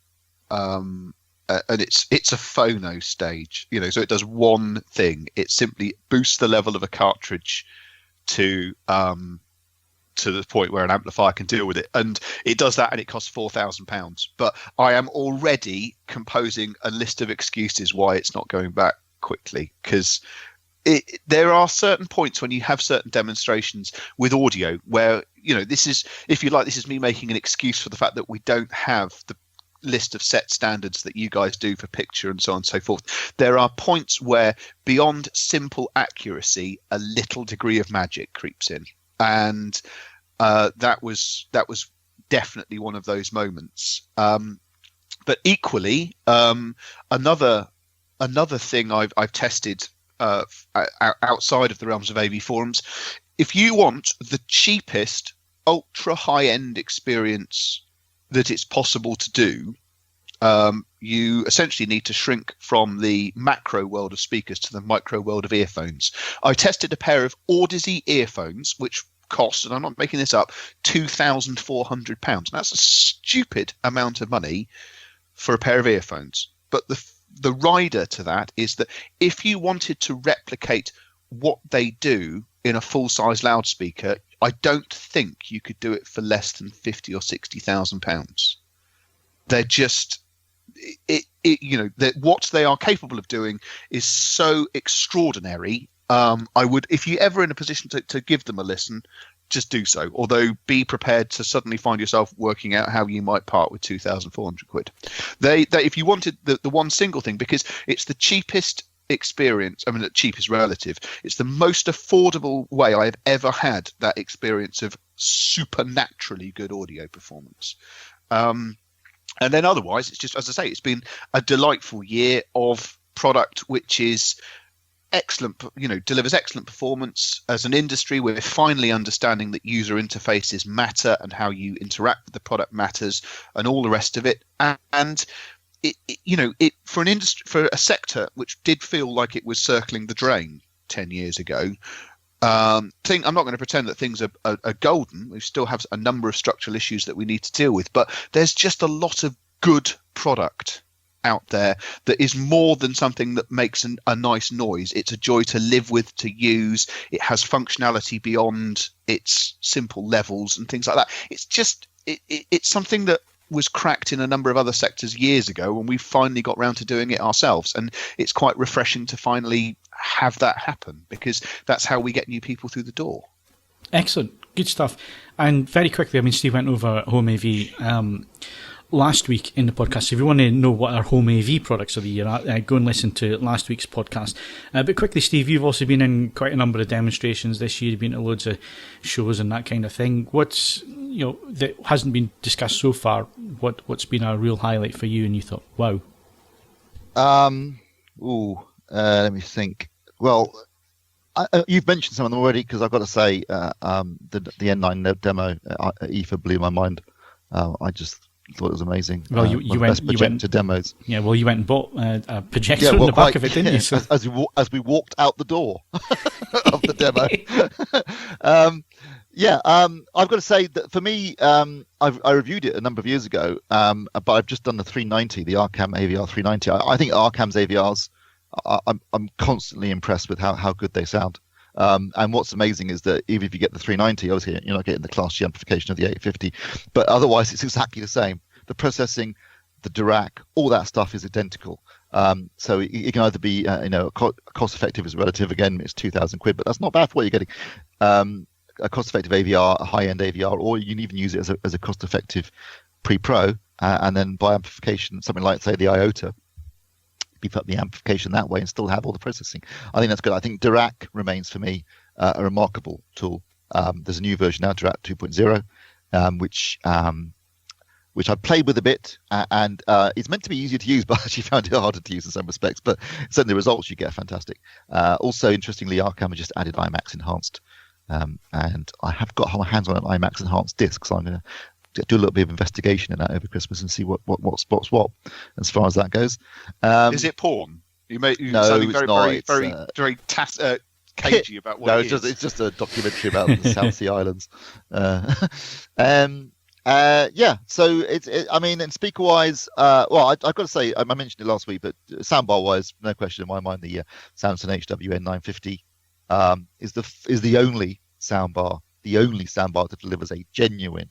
and it's a phono stage, so it does one thing. It simply boosts the level of a cartridge to the point where an amplifier can deal with it, and it does that, and it costs £4,000. But I am already composing a list of excuses why it's not going back quickly, because there are certain points when you have certain demonstrations with audio where this is, if you like, this is me making an excuse for the fact that we don't have the list of set standards that you guys do for picture and so on and so forth. There are points where beyond simple accuracy, a little degree of magic creeps in, and that was definitely one of those moments. But equally, another thing I've tested outside of the realms of AVForums, if you want the cheapest ultra high end experience that it's possible to do, you essentially need to shrink from the macro world of speakers to the micro world of earphones. I tested a pair of Audeze earphones, which cost, and I'm not making this up, £2,400. That's a stupid amount of money for a pair of earphones. But the rider to that is that if you wanted to replicate what they do in a full-size loudspeaker, I don't think you could do it for less than £50,000 or £60,000. They're just, what they are capable of doing is so extraordinary. I would, if you're ever in a position to give them a listen, just do so. Although be prepared to suddenly find yourself working out how you might part with £2,400. They if you wanted the one single thing, because it's the cheapest experience. I mean, the cheapest relative. It's the most affordable way I have ever had that experience of supernaturally good audio performance. And then otherwise, it's just, as I say, it's been a delightful year of product which is excellent, delivers excellent performance. As an industry, we're finally understanding that user interfaces matter and how you interact with the product matters and all the rest of it. And it for an industry, for a sector which did feel like it was circling the drain 10 years ago, I'm not going to pretend that things are golden. We still have a number of structural issues that we need to deal with, but there's just a lot of good product out there that is more than something that makes a nice noise. It's a joy to live with, to use. It has functionality beyond its simple levels and things like that. It's just it's something that was cracked in a number of other sectors years ago, and we finally got round to doing it ourselves. And it's quite refreshing to finally have that happen, because that's how we get new people through the door. Excellent. Good stuff. And very quickly, I mean, Steve went over Home AV last week in the podcast. If you want to know what our Home AV products of the year are, go and listen to last week's podcast. But quickly, Steve, you've also been in quite a number of demonstrations this year. You've been to loads of shows and that kind of thing. What's, that hasn't been discussed so far, what's been a real highlight for you and you thought, wow? Let me think. Well, you've mentioned some of them already, because I've got to say the N9 demo IFA blew my mind. I just thought it was amazing. Well, you went to demos. Yeah, well, you went and bought a projector in the back of it, didn't you? So. As we walked out the door of the demo. I've got to say that for me, I reviewed it a number of years ago, but I've just done the 390, the Arcam AVR 390. I think Arcam's AVRs, I'm constantly impressed with how good they sound. And what's amazing is that even if you get the 390, obviously you're not getting the Class G amplification of the 850, but otherwise it's exactly the same. The processing, the Dirac, all that stuff is identical. So it can either be, cost effective is relative. Again, it's 2,000 quid, but that's not bad for what you're getting. A cost effective AVR, a high end AVR, or you can even use it as a cost effective pre-pro, and then by amplification, something like, say, the IOTA. Beef up the amplification that way and still have all the processing. I think that's good. I think Dirac remains for me a remarkable tool. There's a new version now, Dirac 2.0, which I played with a bit, and it's meant to be easier to use, but I actually found it harder to use in some respects. But certainly the results you get are fantastic. Also, interestingly, Arcam has just added IMAX Enhanced, and I have got my hands on an IMAX Enhanced disc, so I'm going to do a little bit of investigation in that over Christmas and see what's what as far as that goes. Is it porn? You no, sounding it's very cagey about what it is. It's just a documentary about the South Sea Islands. So and speaker wise, I've got to say, I mentioned it last week, but soundbar wise, no question in my mind, the Samson HWN 950 is the only soundbar that delivers a genuine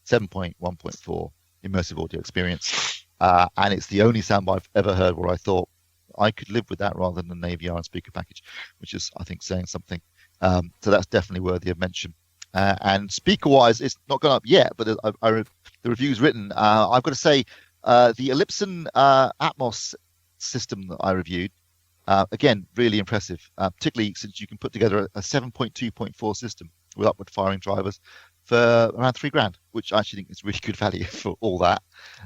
7.1.4 immersive audio experience, and it's the only soundbar I've ever heard where I thought I could live with that rather than an AVR and speaker package, which is, I think, saying something. So that's definitely worthy of mention. And speaker-wise, it's not gone up yet, but the review's written. I've got to say, the Ellipson Atmos system that I reviewed, again, really impressive, particularly since you can put together a 7.2.4 system with upward firing drivers for around $3,000, which I actually think is really good value for all that,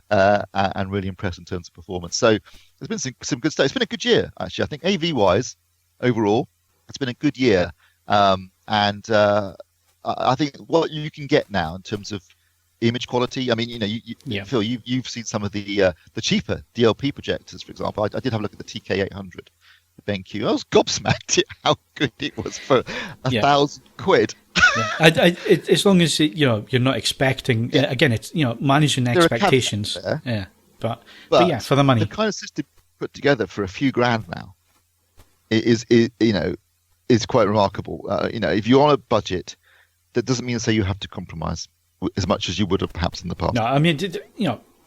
and really impressed in terms of performance. So there's been some good stuff. It's been a good year, actually. I think AV-wise, overall, it's been a good year. And I think what you can get now in terms of image quality, I mean, Phil, you've seen some of the cheaper DLP projectors, for example. I did have a look at the TK800. BenQ. I was gobsmacked at how good it was for 1,000 quid. Yeah. As long as you're not expecting. Again, it's managing expectations. Yeah, but yeah, for the money, the kind of system put together for a few grand now is quite remarkable. If you're on a budget, that doesn't mean to say you have to compromise as much as you would have perhaps in the past. No, I mean,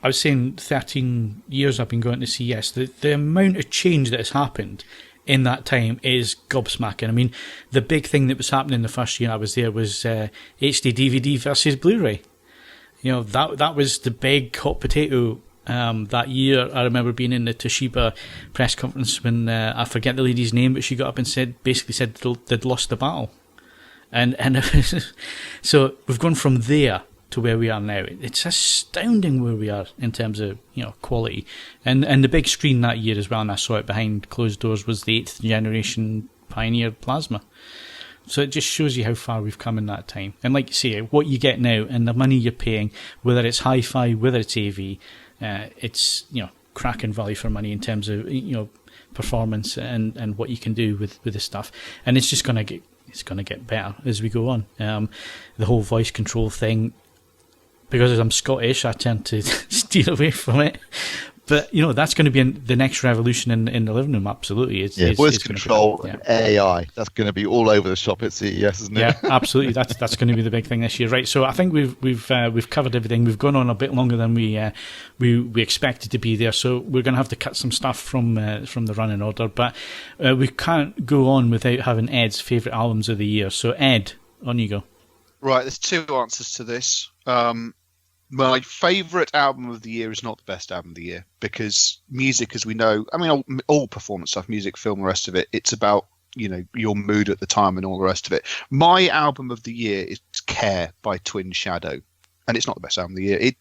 I was saying 13 years I've been going to CES. The amount of change that has happened in that time is gobsmacking. I mean, the big thing that was happening the first year I was there was HD DVD versus Blu-ray. That was the big hot potato that year. I remember being in the Toshiba press conference when I forget the lady's name, but she got up and basically said they'd lost the battle. And so we've gone from there to where we are now. It's astounding where we are in terms of quality, and the big screen that year as well, and I saw it behind closed doors, was the 8th generation Pioneer Plasma. So it just shows you how far we've come in that time. And like you say, what you get now and the money you're paying, whether it's hi-fi, whether it's AV, it's cracking value for money in terms of performance and what you can do with this stuff. And it's just going to get better as we go on. The whole voice control thing, because I'm Scottish, I tend to steer away from it. But that's going to be the next revolution in the living room. Absolutely, voice control and AI. That's going to be all over the shop at CES, isn't it? Yeah, absolutely. That's going to be the big thing this year, right? So I think we've covered everything. We've gone on a bit longer than we expected to be there. So we're going to have to cut some stuff from the running order, but we can't go on without having Ed's favourite albums of the year. So Ed, on you go. Right, there's two answers to this. My favourite album of the year is not the best album of the year, because music, as we know, I mean, all performance stuff, music, film, the rest of it, it's about, your mood at the time and all the rest of it. My album of the year is Care by Twin Shadow, and it's not the best album of the year.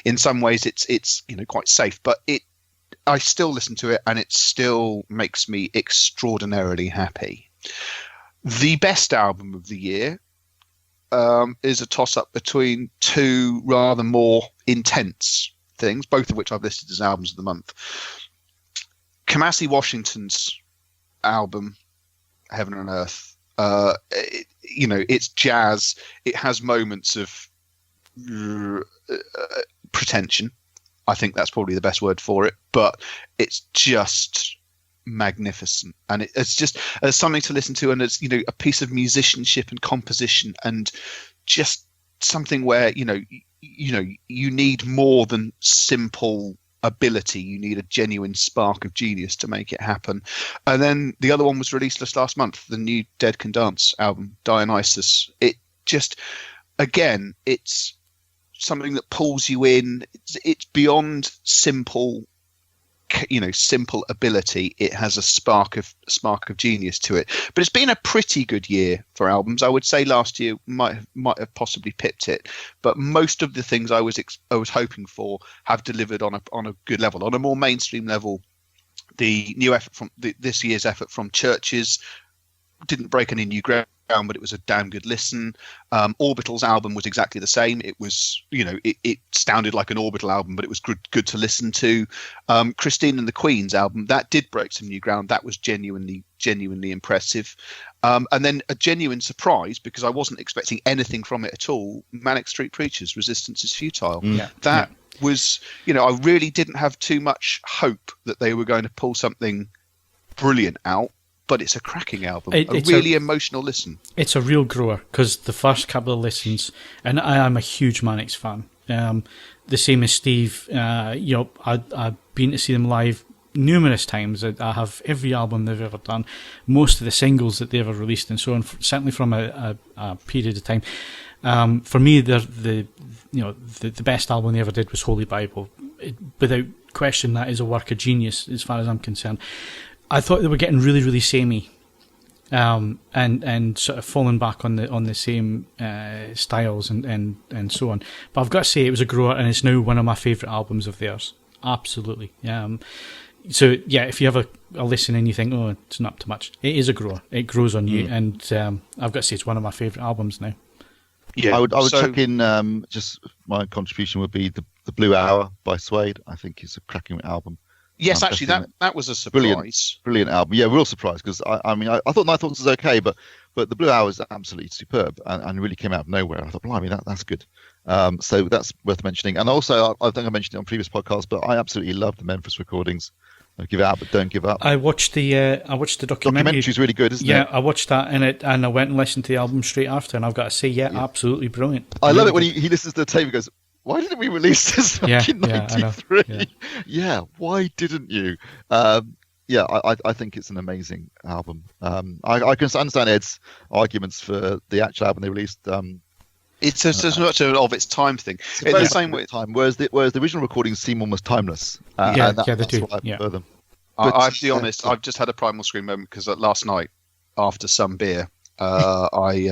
In some ways, it's quite safe, but I still listen to it, and it still makes me extraordinarily happy. The best album of the year is a toss-up between two rather more intense things, both of which I've listed as albums of the month. Kamasi Washington's album, Heaven and Earth, it's jazz. It has moments of pretension. I think that's probably the best word for it, but it's just magnificent, and it's just something to listen to, and it's a piece of musicianship and composition, and just something where you need more than simple ability. You need a genuine spark of genius to make it happen. And then the other one was released just last month, the new Dead Can Dance album, Dionysus. It just, again, it's something that pulls you in. It's beyond simple ability. It has a spark of genius to it. But it's been a pretty good year for albums. I would say last year might have possibly pipped it, but most of the things I was hoping for have delivered on a good level, on a more mainstream level. The new effort from this year's effort from Churches didn't break any new ground, but it was a damn good listen. Orbital's album was exactly the same. It was, it sounded like an Orbital album, but it was good to listen to. Christine and the Queen's album, that did break some new ground. That was genuinely impressive. And then a genuine surprise, because I wasn't expecting anything from it at all, Manic Street Preachers, Resistance is Futile. Was, I really didn't have too much hope that they were going to pull something brilliant out. But it's a cracking album, a really emotional listen. It's a real grower, because the first couple of listens, and I am a huge Mannix fan. The same as Steve. I've been to see them live numerous times. I have every album they've ever done, most of the singles that they ever released, and so on. Certainly from a period of time. For me, the best album they ever did was Holy Bible. Without question, that is a work of genius as far as I'm concerned. I thought they were getting really, really samey, and sort of falling back on the same styles and so on. But I've got to say, it was a grower, and it's now one of my favourite albums of theirs. Absolutely. So yeah, if you have a listen and you think, oh, it's not too much, it is a grower. It grows on you, and I've got to say, it's one of my favourite albums now. Yeah, I would chuck in just my contribution would be the Blue Hour by Suede. I think it's a cracking album. Yes, actually, that was a surprise. Brilliant album. Yeah, real surprise, because I thought Night Thoughts was okay, but the Blue Hour is absolutely superb and really came out of nowhere. I thought, blimey, that's good. So that's worth mentioning. And also, I think I mentioned it on previous podcasts, but I absolutely love the Memphis recordings. Give out, but don't give up. I watched the documentary. Documentary's really good, isn't it? Yeah, I watched that and I went and listened to the album straight after, and I've got to say, absolutely brilliant. I love it when he listens to the tape and goes, why didn't we release this back in 93? Yeah, why didn't you? I think it's an amazing album. I can understand Ed's arguments for the actual album they released. It's as much of its time thing. In the same way, time. Whereas the original recordings seem almost timeless. They do. Why I prefer them. I'll be honest. I've just had a Primal Scream moment, because last night, after some beer, I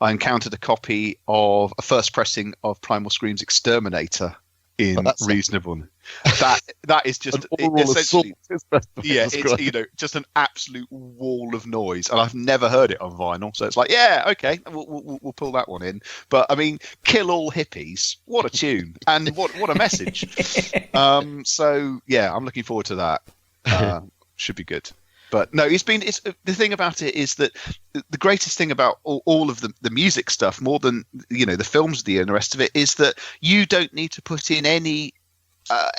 encountered a copy of a first pressing of Primal Scream's Exterminator in Reasonable. That is just essentially, it's just an absolute wall of noise, and I've never heard it on vinyl. So it's like, okay, we'll pull that one in. But I mean, Kill All Hippies, what a tune, and what a message. So yeah, I'm looking forward to that. Should be good. But no, it's the thing about it is that the greatest thing about all of the music stuff, more than the films of the year and the rest of it, is that you don't need to put in any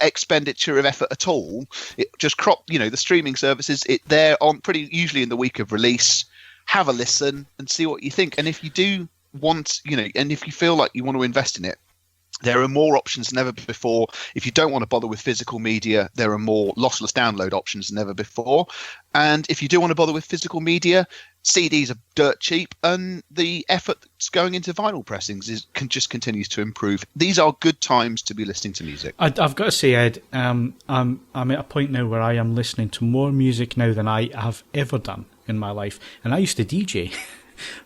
expenditure of effort at all. It just the streaming services. They're on pretty usually in the week of release. Have a listen and see what you think. And if you do want, and if you feel like you want to invest in it, there are more options than ever before. If you don't want to bother with physical media, there are more lossless download options than ever before. And if you do want to bother with physical media, CDs are dirt cheap, and the effort that's going into vinyl pressings just continues to improve. These are good times to be listening to music. I've got to say, Ed, I'm at a point now where I am listening to more music now than I have ever done in my life. And I used to DJ.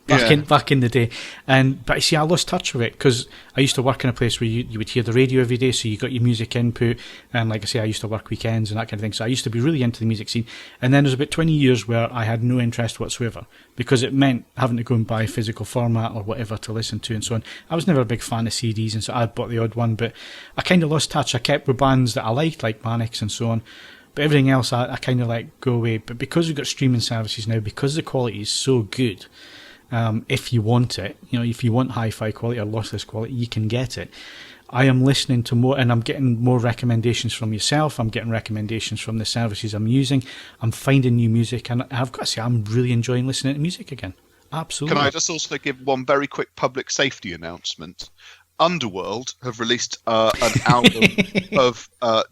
Back in the day, but you see, I lost touch with it because I used to work in a place where you would hear the radio every day, so you got your music input, and like I say, I used to work weekends and that kind of thing, so I used to be really into the music scene. And then there was about 20 years where I had no interest whatsoever because it meant having to go and buy physical format or whatever to listen to and so on. I was never a big fan of CDs, and so I bought the odd one, but I kind of lost touch. I kept with bands that I liked, like Mannix and so on. But everything else, I kind of like go away. But because we've got streaming services now, because the quality is so good, if you want it, if you want hi-fi quality or lossless quality, you can get it. I am listening to more, and I'm getting more recommendations from yourself. I'm getting recommendations from the services I'm using. I'm finding new music, and I've got to say, I'm really enjoying listening to music again. Absolutely. Can I just also give one very quick public safety announcement? Underworld have released an album of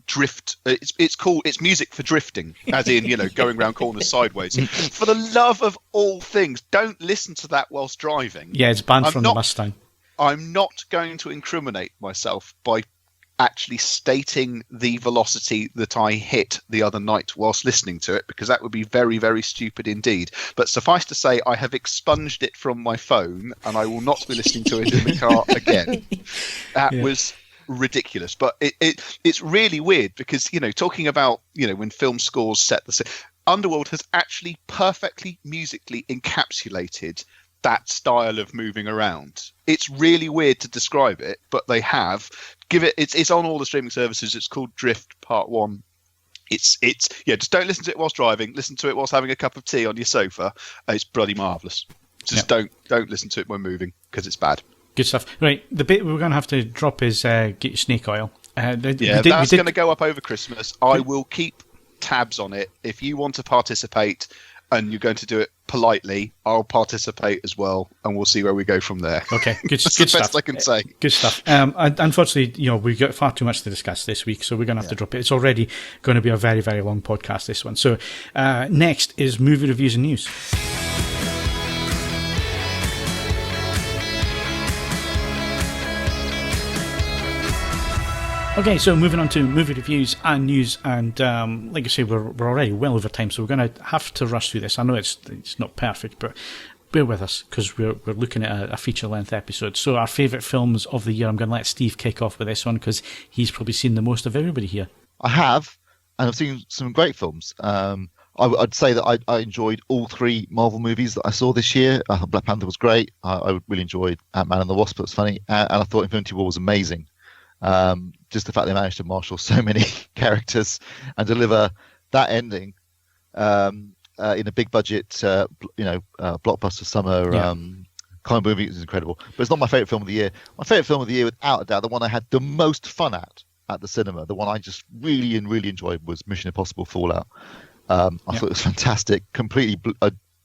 drift. It's music for drifting, as in going round corners sideways. For the love of all things, don't listen to that whilst driving. Yeah, it's banned from the Mustang. I'm not going to incriminate myself by actually stating the velocity that I hit the other night whilst listening to it, because that would be very, very stupid indeed. But suffice to say, I have expunged it from my phone, and I will not be listening to it in the car again. That was ridiculous. But it's really weird because, talking about, when film scores set the scene, Underworld has actually perfectly musically encapsulated that style of moving around. It's really weird to describe it, but they have. It's on all the streaming services. It's called Drift Part 1. It's just don't listen to it whilst driving. Listen to it whilst having a cup of tea on your sofa. It's bloody marvellous. Just don't listen to it when moving because it's bad. Good stuff. Right, the bit we're going to have to drop is get your snake oil. That's going to go up over Christmas. I will keep tabs on it. If you want to participate and you're going to do it politely, I'll participate as well, and we'll see where we go from there. Okay, good, That's good the stuff. best I can say. Good stuff. Unfortunately, we've got far too much to discuss this week, so we're going to have to drop it. It's already going to be a very, very long podcast, this one. So next is movie reviews and news. Okay, so moving on to movie reviews and news, and like I say, we're already well over time, so we're going to have to rush through this. I know it's not perfect, but bear with us because we're looking at a feature-length episode. So our favourite films of the year, I'm going to let Steve kick off with this one because he's probably seen the most of everybody here. I have, and I've seen some great films. I'd say that I enjoyed all three Marvel movies that I saw this year. Black Panther was great. I really enjoyed Ant-Man and the Wasp. It was funny, and I thought Infinity War was amazing. Just the fact they managed to marshal so many characters and deliver that ending in a big budget, blockbuster summer kind of movie is incredible. But it's not my favourite film of the year. My favourite film of the year, without a doubt, the one I had the most fun at the cinema, the one I just really enjoyed, was Mission Impossible Fallout. I thought it was fantastic. Completely,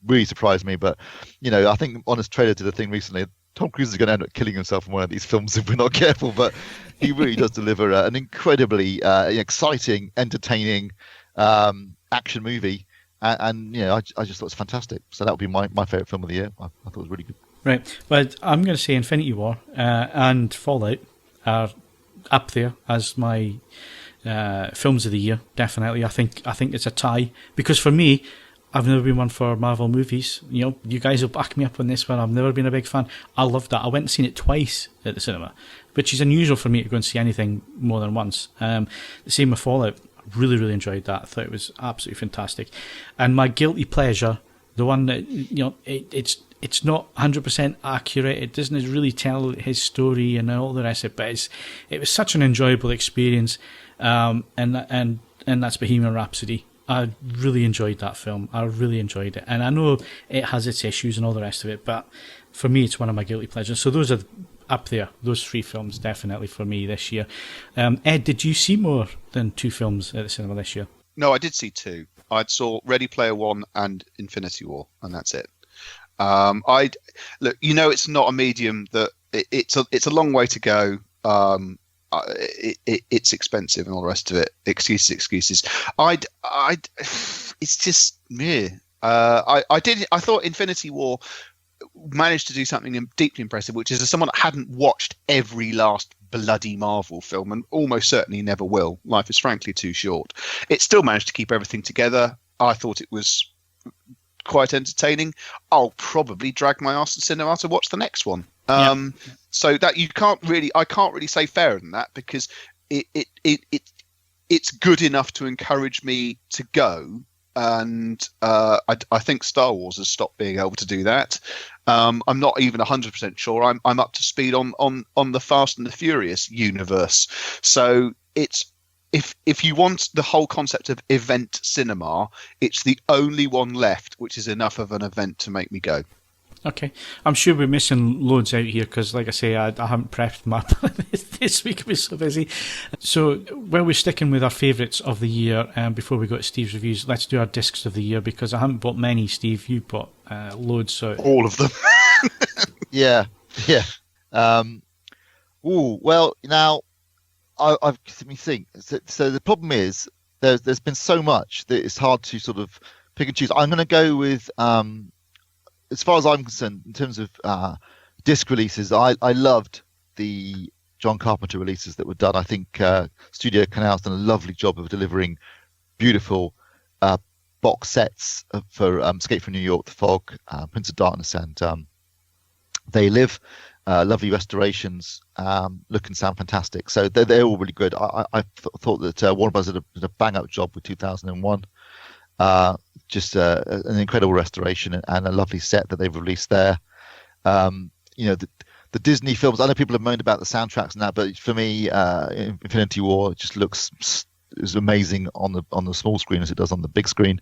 really surprised me. But I think Honest Trader did a thing recently. Tom Cruise is going to end up killing himself in one of these films if we're not careful, but he really does deliver an incredibly exciting, entertaining action movie, and I just thought it was fantastic. So that would be my favourite film of the year. I thought it was really good. Right, but I'm going to say Infinity War and Fallout are up there as my films of the year. Definitely, I think it's a tie because for me, I've never been one for Marvel movies. You guys will back me up on this one. I've never been a big fan. I loved that. I went and seen it twice at the cinema, which is unusual for me to go and see anything more than once. The same with Fallout. Really, really enjoyed that. I thought it was absolutely fantastic. And my guilty pleasure, the one that, it's not 100% accurate. It doesn't really tell his story and all the rest of it, but it was such an enjoyable experience. And that's Bohemian Rhapsody. I really enjoyed that film. I really enjoyed it. And I know it has its issues and all the rest of it, but for me, it's one of my guilty pleasures. So those are, up there. Those 3 films definitely for me this year. Ed, did you see more than 2 films at the cinema this year? No, I did see 2. I saw Ready Player One and Infinity War, and that's it. I look, it's not a medium that it's a long way to go. It's expensive and all the rest of it. Excuses. It's just me. I thought Infinity War managed to do something deeply impressive, which is as someone that hadn't watched every last bloody Marvel film, and almost certainly never will. Life is frankly too short. It still managed to keep everything together. I thought it was quite entertaining. I'll probably drag my ass to the cinema to watch the next one. So that I can't really say fairer than that, because it's good enough to encourage me to go. And I think Star Wars has stopped being able to do that. I'm not even 100% sure I'm up to speed on the Fast and the Furious universe. So it's if you want the whole concept of event cinema, it's the only one left which is enough of an event to make me go. Okay. I'm sure we're missing loads out here because, like I say, I haven't prepped my this week. I was so busy. So, while we're sticking with our favourites of the year, before we go to Steve's reviews, let's do our discs of the year, because I haven't bought many, Steve. You bought loads. So all of them. Yeah. Well, now, let me think. So the problem is, there's been so much that it's hard to sort of pick and choose. I'm going to go with... as far as I'm concerned, in terms of disc releases, I loved the John Carpenter releases that were done. I think Studio Canal's done a lovely job of delivering beautiful box sets for Escape from New York, The Fog, Prince of Darkness, and They Live. Lovely restorations, look and sound fantastic. So they're all really good. I thought that Warner Bros. Did a bang-up job with 2001. Just an incredible restoration and a lovely set that they've released there. The Disney films, I know people have moaned about the soundtracks and that, but for me, Infinity War just looks as amazing on the small screen as it does on the big screen.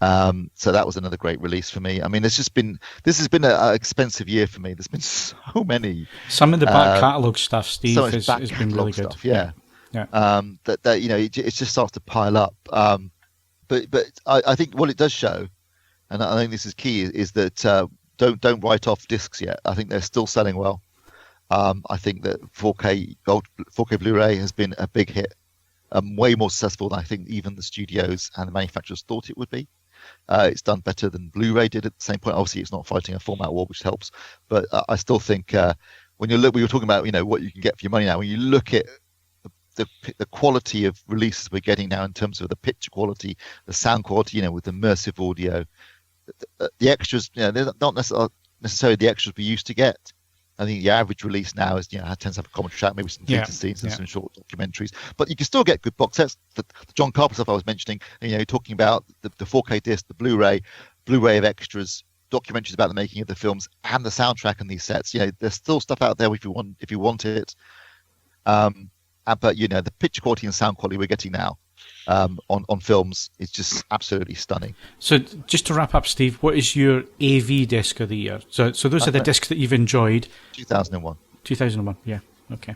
So that was another great release for me. I mean, this has been an expensive year for me. There's been so many. Some of the back catalogue stuff, Steve, has been really good. Stuff, yeah. That it just starts to pile up. But I think what it does show, and I think this is key, is that don't write off discs yet. I think they're still selling well. I think that 4K Blu-ray has been a big hit, way more successful than I think even the studios and the manufacturers thought it would be. It's done better than Blu-ray did at the same point. Obviously, it's not fighting a format war, which helps. But I still think when we were talking about what you can get for your money now. When you look at the quality of releases we're getting now in terms of the picture quality, the sound quality, with immersive audio, the extras, they're not necessarily the extras we used to get. I think the average release now is, tends to have a commentary track, maybe some theatre scenes and some short documentaries, but you can still get good box sets. The John Carpenter stuff I was mentioning, talking about the 4K disc, the Blu-ray of extras, documentaries about the making of the films, and the soundtrack in these sets. There's still stuff out there if you want it. But the picture quality and sound quality we're getting now on films is just absolutely stunning. So just to wrap up, Steve, what is your AV disc of the year? So those are the discs that you've enjoyed. 2001. 2001. Yeah. Okay.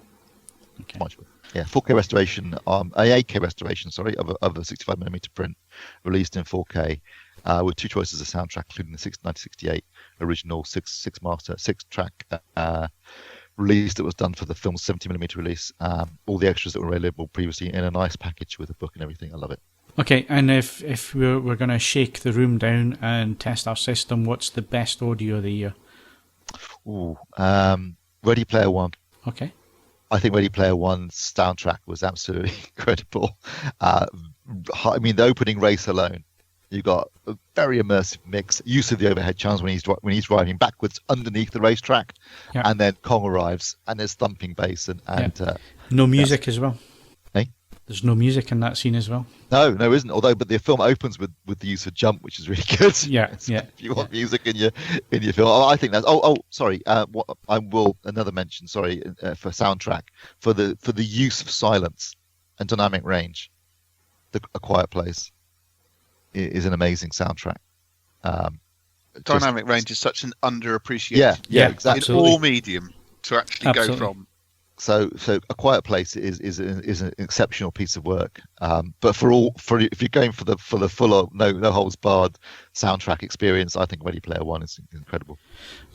Much better. Yeah, 4K restoration, a 8K restoration, of a 65mm print released in 4K with 2 choices of soundtrack, including the 1968 original 6-track release that was done for the film's 70mm release. All the extras that were available previously in a nice package with a book and everything. I love it. Okay, and if we're going to shake the room down and test our system, what's the best audio of the year? Ready Player One. Okay. I think Ready Player One's soundtrack was absolutely incredible. The opening race alone, you got a very immersive mix, use of the overhead channels when he's driving backwards underneath the racetrack, and then Kong arrives and there's thumping bass and no music as well. Hey? There's no music in that scene as well. No, isn't. But the film opens with the use of jump, which is really good. If you want music in your film, I think that's. Sorry. I will another mention. Sorry for soundtrack for the use of silence and dynamic range. A Quiet Place is an amazing soundtrack. Dynamic range is such an underappreciated. Yeah, exactly. In all medium, to actually Absolutely. go from. So A Quiet Place is an exceptional piece of work. But if you're going for the full no holds barred soundtrack experience, I think Ready Player One is incredible.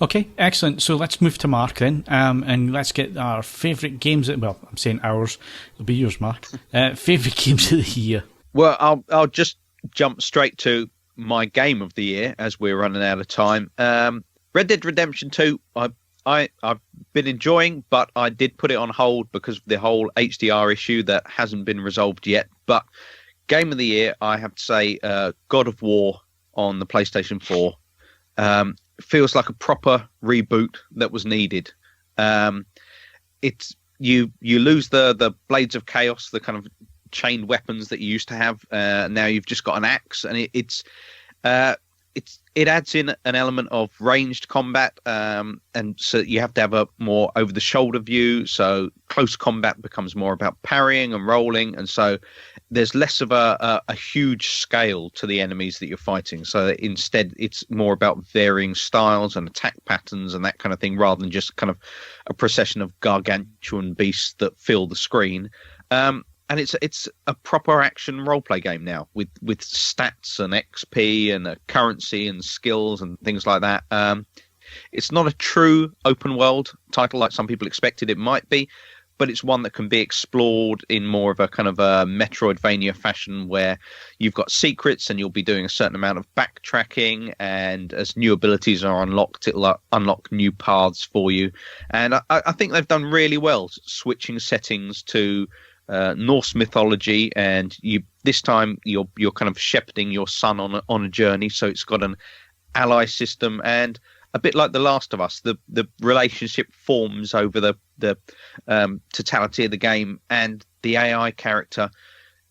Okay, excellent. So let's move to Mark then, and let's get our favourite games. Well, I'm saying ours. It'll be yours, Mark. Favourite games of the year. Well, I'll just jump straight to my game of the year as we're running out of time. Red Dead Redemption 2. I've been enjoying, but I did put it on hold because of the whole HDR issue that hasn't been resolved yet. But game of the year, I have to say, God of War on the PlayStation 4. Feels like a proper reboot that was needed. It's you lose the Blades of Chaos, the kind of chained weapons that you used to have. Now you've just got an axe, and it adds in an element of ranged combat, and so you have to have a more over-the-shoulder view. So close combat becomes more about parrying and rolling, and so there's less of a huge scale to the enemies that you're fighting. So instead, it's more about varying styles and attack patterns and that kind of thing, rather than just kind of a procession of gargantuan beasts that fill the screen. And it's a proper action roleplay game now with stats and XP and currency and skills and things like that. It's not a true open world title like some people expected it might be, but it's one that can be explored in more of a kind of a Metroidvania fashion where you've got secrets and you'll be doing a certain amount of backtracking, and as new abilities are unlocked, it'll unlock new paths for you. And I think they've done really well switching settings to Norse mythology, and this time you're kind of shepherding your son on a journey, so it's got an ally system, and a bit like The Last of Us, the relationship forms over the totality of the game, and the AI character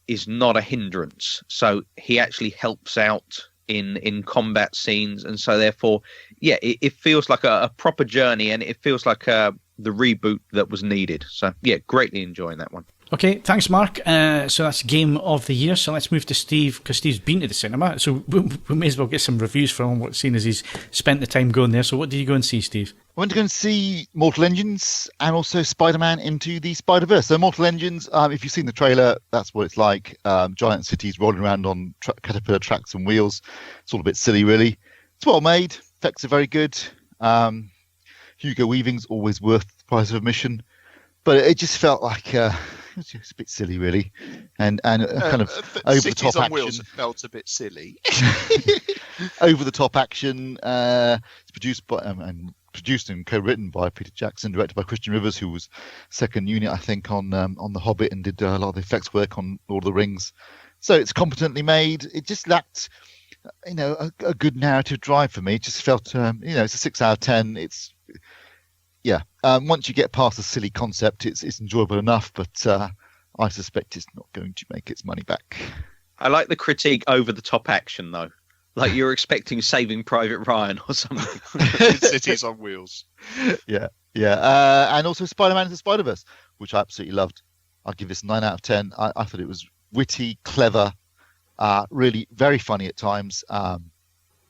is not a hindrance, so he actually helps out in combat scenes, and so therefore it feels like a proper journey, and it feels like the reboot that was needed. So greatly enjoying that one. Okay, thanks, Mark. So that's Game of the Year. So let's move to Steve, because Steve's been to the cinema. So we may as well get some reviews from him, seeing as he's spent the time going there. So what did you go and see, Steve? I went to go and see Mortal Engines and also Spider-Man Into the Spider-Verse. So Mortal Engines, if you've seen the trailer, that's what it's like. Giant cities rolling around on caterpillar tracks and wheels. It's all a bit silly, really. It's well made. Effects are very good. Hugo Weaving's always worth the price of admission. But it just felt like... it's a bit silly, really, and kind of over the top action. Wheels felt a bit silly. Over the top action. It's produced by and co-written by Peter Jackson, directed by Christian Rivers, who was second unit, I think, on The Hobbit, and did a lot of the effects work on Lord of the Rings. So it's competently made. It just lacked, a good narrative drive for me. It just felt, it's a 6 out of 10. It's once you get past the silly concept, it's enjoyable enough, but I suspect it's not going to make its money back. I like the critique over the top action, though. Like you're expecting Saving Private Ryan or something. Cities on wheels. Yeah. And also Spider-Man Into the Spider-Verse, which I absolutely loved. I'd give this 9 out of 10. I thought it was witty, clever, really very funny at times.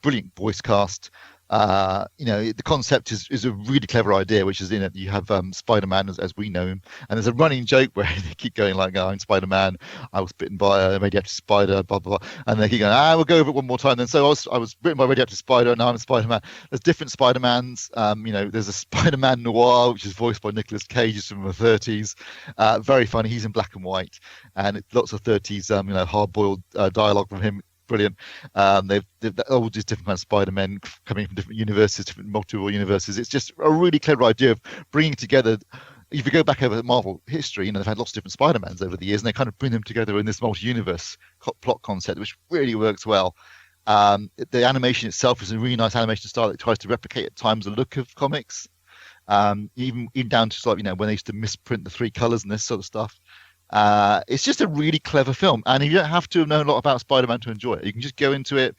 Brilliant voice cast. The concept is a really clever idea, which is in it. You have Spider-Man as we know him, and there's a running joke where they keep going like, "I'm Spider-Man. I was bitten by a radioactive spider," blah blah blah, and they keep going, "We'll go over it one more time." Then so I was bitten by a radioactive spider, and now I'm Spider-Man. There's different Spider-Mans. There's a Spider-Man Noir, which is voiced by Nicolas Cage, is from the 30s. Very funny. He's in black and white, and it's lots of 30s, hard-boiled dialogue from him. Brilliant. They've all these different kinds of Spider-Men coming from different universes, different multiple universes. It's just a really clever idea of bringing together. If you go back over Marvel history, they've had lots of different Spider-Mans over the years, and they kind of bring them together in this multi-universe plot concept, which really works well. The animation itself is a really nice animation style that tries to replicate at times the look of comics, even down to sort of, when they used to misprint the 3 colors and this sort of stuff. It's just a really clever film, and you don't have to know a lot about Spider-Man to enjoy it. You can just go into it.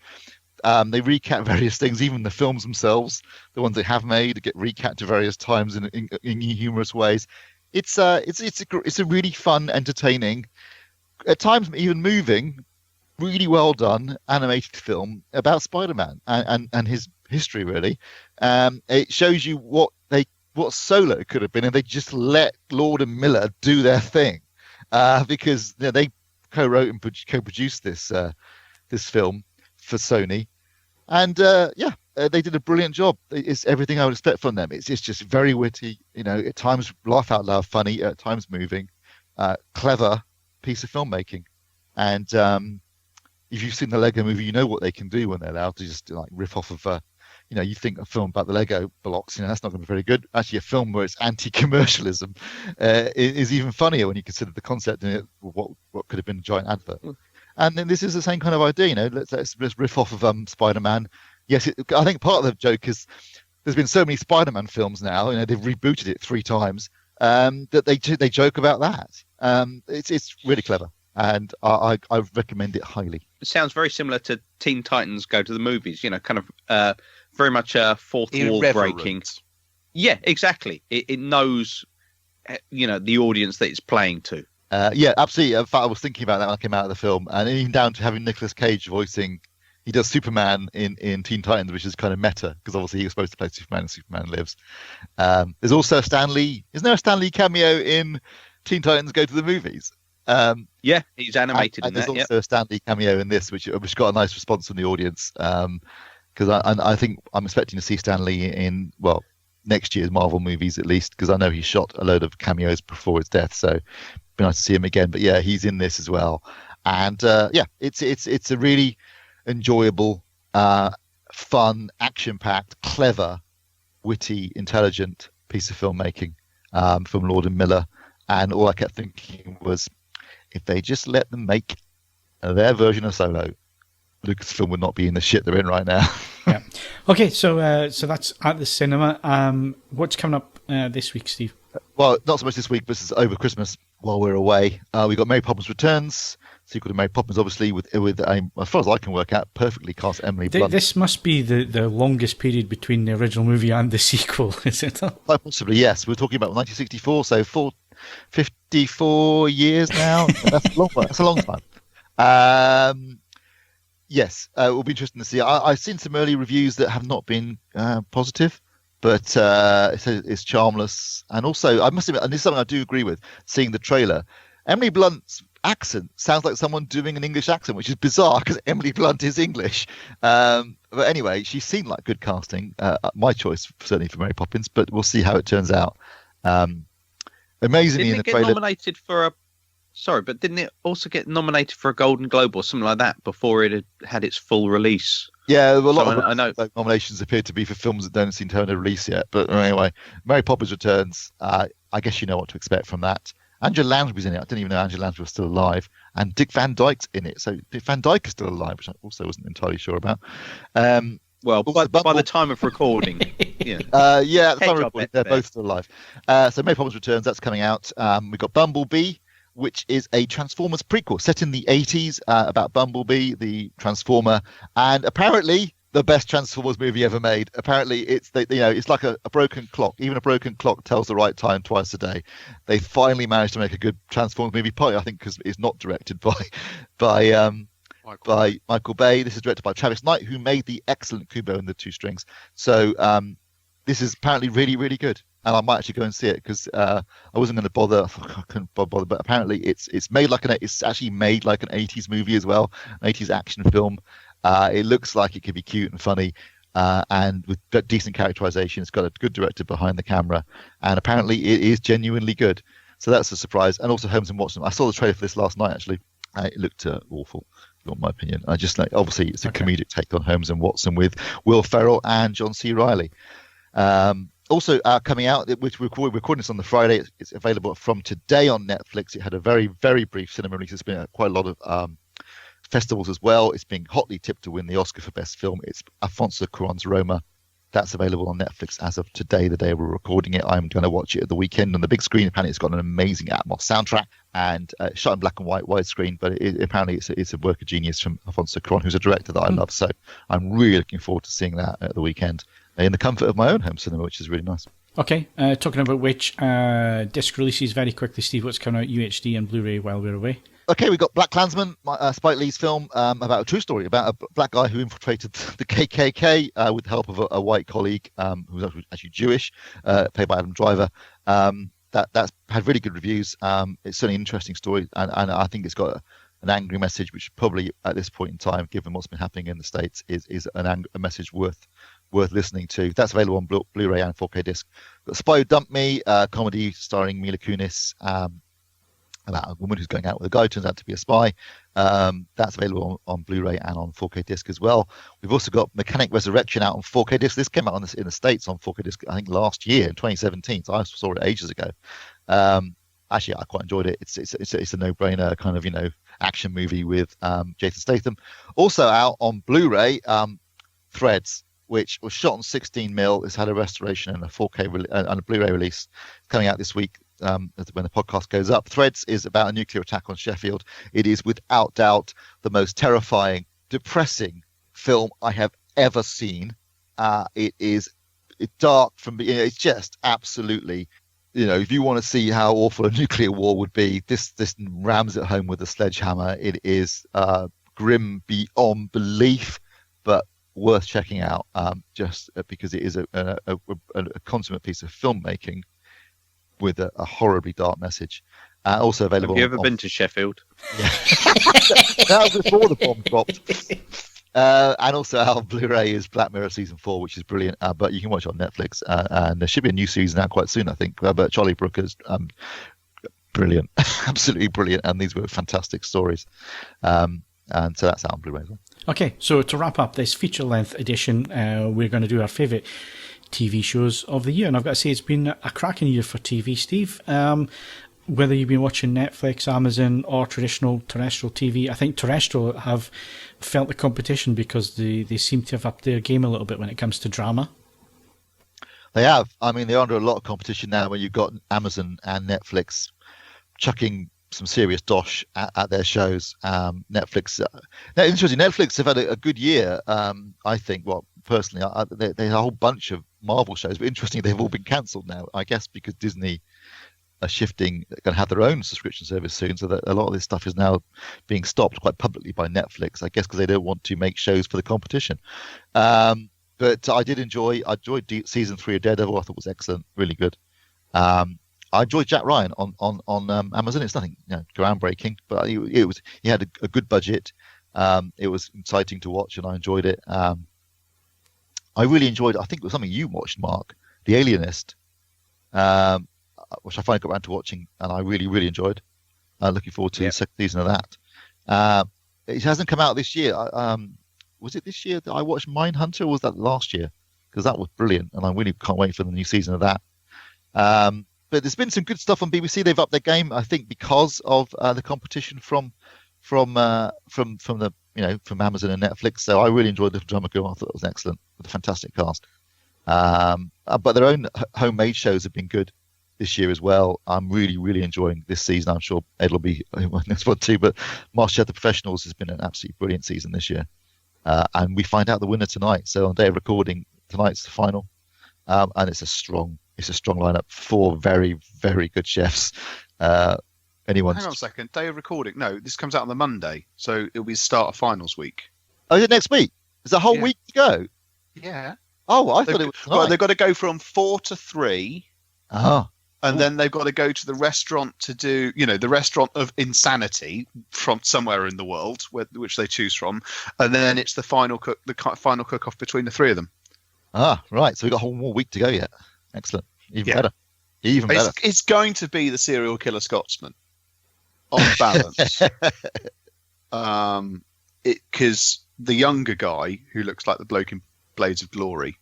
They recap various things, even the films themselves, the ones they have made, get recapped to various times in humorous ways. It's a really fun, entertaining, at times even moving, really well done animated film about Spider-Man and his history. Really, it shows you what they what Solo could have been if they just let Lord and Miller do their thing, because they co-wrote and co-produced this film for Sony, and they did a brilliant job. It's everything I would expect from them. It's just very witty, at times laugh out loud funny, at times moving, clever piece of filmmaking. And if you've seen the Lego movie, you know what they can do when they're allowed to just like riff off of you think a film about the Lego blocks, that's not going to be very good. Actually, a film where it's anti-commercialism is even funnier when you consider the concept in it, what could have been a giant advert. And then this is the same kind of idea, let's riff off of Spider-Man. Yes, I think part of the joke is there's been so many Spider-Man films now, they've rebooted it 3 times, that they joke about that. It's really clever, and I recommend it highly. It sounds very similar to Teen Titans Go to the Movies, kind of very much a fourth wall breaking. Yeah, exactly. It knows, the audience that it's playing to. Yeah, absolutely. In fact, I was thinking about that when I came out of the film, and even down to having Nicolas Cage voicing. He does Superman in Teen Titans, which is kind of meta, because obviously he was supposed to play Superman and Superman Lives. There's also a Stan Lee. Isn't there a Stan Lee cameo in Teen Titans Go to the Movies? Yeah, he's animated in that. And there's also a Stan Lee cameo in this, which got a nice response from the audience. Because I think I'm expecting to see Stan Lee in, next year's Marvel movies at least, because I know he shot a load of cameos before his death, so it'd be nice to see him again. But yeah, he's in this as well. And it's a really enjoyable, fun, action-packed, clever, witty, intelligent piece of filmmaking from Lord and Miller. And all I kept thinking was, if they just let them make their version of Solo, Lucasfilm would not be in the shit they're in right now. Yeah. Okay, so that's at the cinema. What's coming up this week, Steve? Well, not so much this week, but this is over Christmas while we're away. We got Mary Poppins Returns, sequel to Mary Poppins, obviously, with as far as I can work out, perfectly cast Emily Blunt. This must be the longest period between the original movie and the sequel, is it? Quite possibly, yes. We're talking about 1964, so 54 years now. That's a long time. Yes, it will be interesting to see. I've seen some early reviews that have not been positive, but it's charmless. And also, I must admit, and this is something I do agree with, seeing the trailer, Emily Blunt's accent sounds like someone doing an English accent, which is bizarre because Emily Blunt is English. But anyway, she seemed like good casting. My choice, certainly, for Mary Poppins, but we'll see how it turns out. Amazingly, Didn't in the it get trailer. nominated for a... Sorry, but didn't it also get nominated for a Golden Globe or something like that before it had its full release? Yeah, a lot I know nominations appear to be for films that don't seem to have a release yet. But anyway, Mary Poppins Returns. I guess you know what to expect from that. Angela Lansbury's in it. I didn't even know Angela Lansbury was still alive. And Dick Van Dyke's in it. So Dick Van Dyke is still alive, which I also wasn't entirely sure about. Well, by the time of recording, yeah. At the time of job, recording, they're both still alive. So Mary Poppins Returns, that's coming out. We've got Bumblebee, which is a Transformers prequel set in the 80s about Bumblebee, the Transformer, and apparently the best Transformers movie ever made. Apparently, it's like a broken clock. Even a broken clock tells the right time twice a day. They finally managed to make a good Transformers movie, partly I think because it's not directed by Michael Bay. This is directed by Travis Knight, who made the excellent Kubo and the Two Strings. So this is apparently really, really good. And I might actually go and see it because I wasn't going to bother. I couldn't bother, but apparently it's actually made like an 80s movie as well, an 80s action film. It looks like it could be cute and funny, and with decent characterization. It's got a good director behind the camera, and apparently it is genuinely good. So that's a surprise. And also Holmes and Watson. I saw the trailer for this last night. Actually, it looked awful. In my opinion, I just like, obviously it's a comedic take on Holmes and Watson with Will Ferrell and John C. Reilly. Also coming out, which we're recording this on the Friday, it's available from today on Netflix. It had a very, very brief cinema release. It's been at quite a lot of festivals as well. It's being hotly tipped to win the Oscar for Best Film. It's Alfonso Cuarón's Roma. That's available on Netflix as of today, the day we're recording it. I'm going to watch it at the weekend on the big screen. Apparently, it's got an amazing Atmos soundtrack and shot in black and white widescreen. But apparently, it's a work of genius from Alfonso Cuarón, who's a director that I love. So I'm really looking forward to seeing that at the weekend in the comfort of my own home cinema, which is really nice. Okay, talking about which disc releases very quickly, Steve. What's coming out UHD and Blu-ray while we're away? Okay, we got BlackkKlansman, Spike Lee's film about a true story about a black guy who infiltrated the KKK with the help of a white colleague who was actually Jewish, played by Adam Driver. That's had really good reviews. It's certainly an interesting story, and I think it's got an angry message, which probably at this point in time, given what's been happening in the States, is a message worth listening to. That's available on Blu-ray and 4K disc. Got Spy Who Dumped Me, comedy starring Mila Kunis. About a woman who's going out with a guy who turns out to be a spy. That's available on Blu-ray and on 4K disc as well. We've also got Mechanic Resurrection out on 4K disc. This came out in the States on 4K disc, I think, last year in 2017. So I saw it ages ago. Actually, I quite enjoyed it. It's a no-brainer kind of action movie with Jason Statham. Also out on Blu-ray, Threads, which was shot on 16mm. It's had a restoration and a 4K and a Blu-ray release coming out this week. When the podcast goes up. Threads is about a nuclear attack on Sheffield. It is without doubt the most terrifying, depressing film I have ever seen. It's dark it's just absolutely, if you want to see how awful a nuclear war would be, this rams it home with a sledgehammer. It is grim beyond belief, but worth checking out just because it is a consummate piece of filmmaking with a horribly dark message. Also available. Have you ever been to Sheffield? Yeah. That was before the bomb dropped. And also out on Blu-ray is Black Mirror Season 4, which is brilliant, but you can watch it on Netflix. And there should be a new season out quite soon, I think. But Charlie Brooker's brilliant, absolutely brilliant. And these were fantastic stories. And so that's out on Blu-ray as well. Okay, so to wrap up this feature-length edition, we're going to do our favourite TV shows of the year, and I've got to say it's been a cracking year for TV, Steve. Whether you've been watching Netflix, Amazon, or traditional terrestrial TV, I think terrestrial have felt the competition because they seem to have upped their game a little bit when it comes to drama. They have. I mean, they're under a lot of competition now when you've got Amazon and Netflix chucking some serious dosh at their shows. Netflix, interesting. Netflix have had a good year. I think. Well, personally, they had a whole bunch of Marvel shows, but interestingly, they've all been cancelled now. I guess because Disney are shifting, going to have their own subscription service soon, so that a lot of this stuff is now being stopped quite publicly by Netflix. I guess because they don't want to make shows for the competition. But I enjoyed season 3 of Daredevil. I thought it was excellent, really good. I enjoyed Jack Ryan on Amazon. It's nothing groundbreaking, but he had a good budget. It was exciting to watch, and I enjoyed it. I really enjoyed. I think it was something you watched, Mark, The Alienist, which I finally got around to watching, and I really, really enjoyed. Looking forward to the second season of that. It hasn't come out this year. Was it this year that I watched Mindhunter, or was that last year? Because that was brilliant, and I really can't wait for the new season of that. But there's been some good stuff on BBC. They've upped their game, I think, because of the competition from Amazon and Netflix. So I really enjoyed Little Drummer Girl. I thought it was excellent with a fantastic cast. But their own homemade shows have been good this year as well. I'm really, really enjoying this season. I'm sure Ed will be next one too. But MasterChef The Professionals has been an absolutely brilliant season this year. And we find out the winner tonight. So on day of recording, tonight's the final. And it's a strong lineup. 4 very, very good chefs. Hang on a second. Day of recording? No, this comes out on the Monday, so it'll be the start of finals week. Oh, is it next week? Is a whole week to go? Yeah. Oh, I thought it was tonight. Well, they've got to go from 4 to 3. Oh. And then they've got to go to the restaurant to do, the restaurant of insanity from somewhere in the world, which they choose from, and then it's the final cook-off between the 3 of them. Ah, right. So we've got a whole more week to go yet. Excellent. Even better. It's going to be the serial killer Scotsman, on balance. Because the younger guy, who looks like the bloke in Blades of Glory,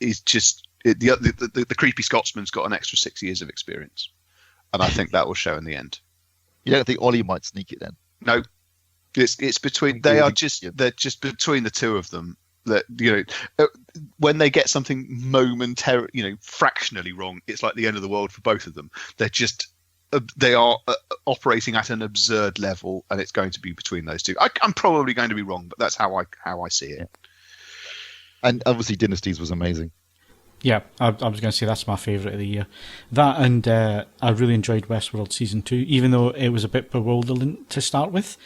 is just... The creepy Scotsman's got an extra 6 years of experience, and I think that will show in the end. You don't think Ollie might sneak it then? No, it's between. They're just between the two of them. That when they get something momentary, fractionally wrong, it's like the end of the world for both of them. They are operating at an absurd level, and it's going to be between those two. I'm probably going to be wrong, but that's how I see it. And obviously, Dynasties was amazing. Yeah, I was going to say that's my favourite of the year. That, and I really enjoyed Westworld Season 2, even though it was a bit bewildering to start with.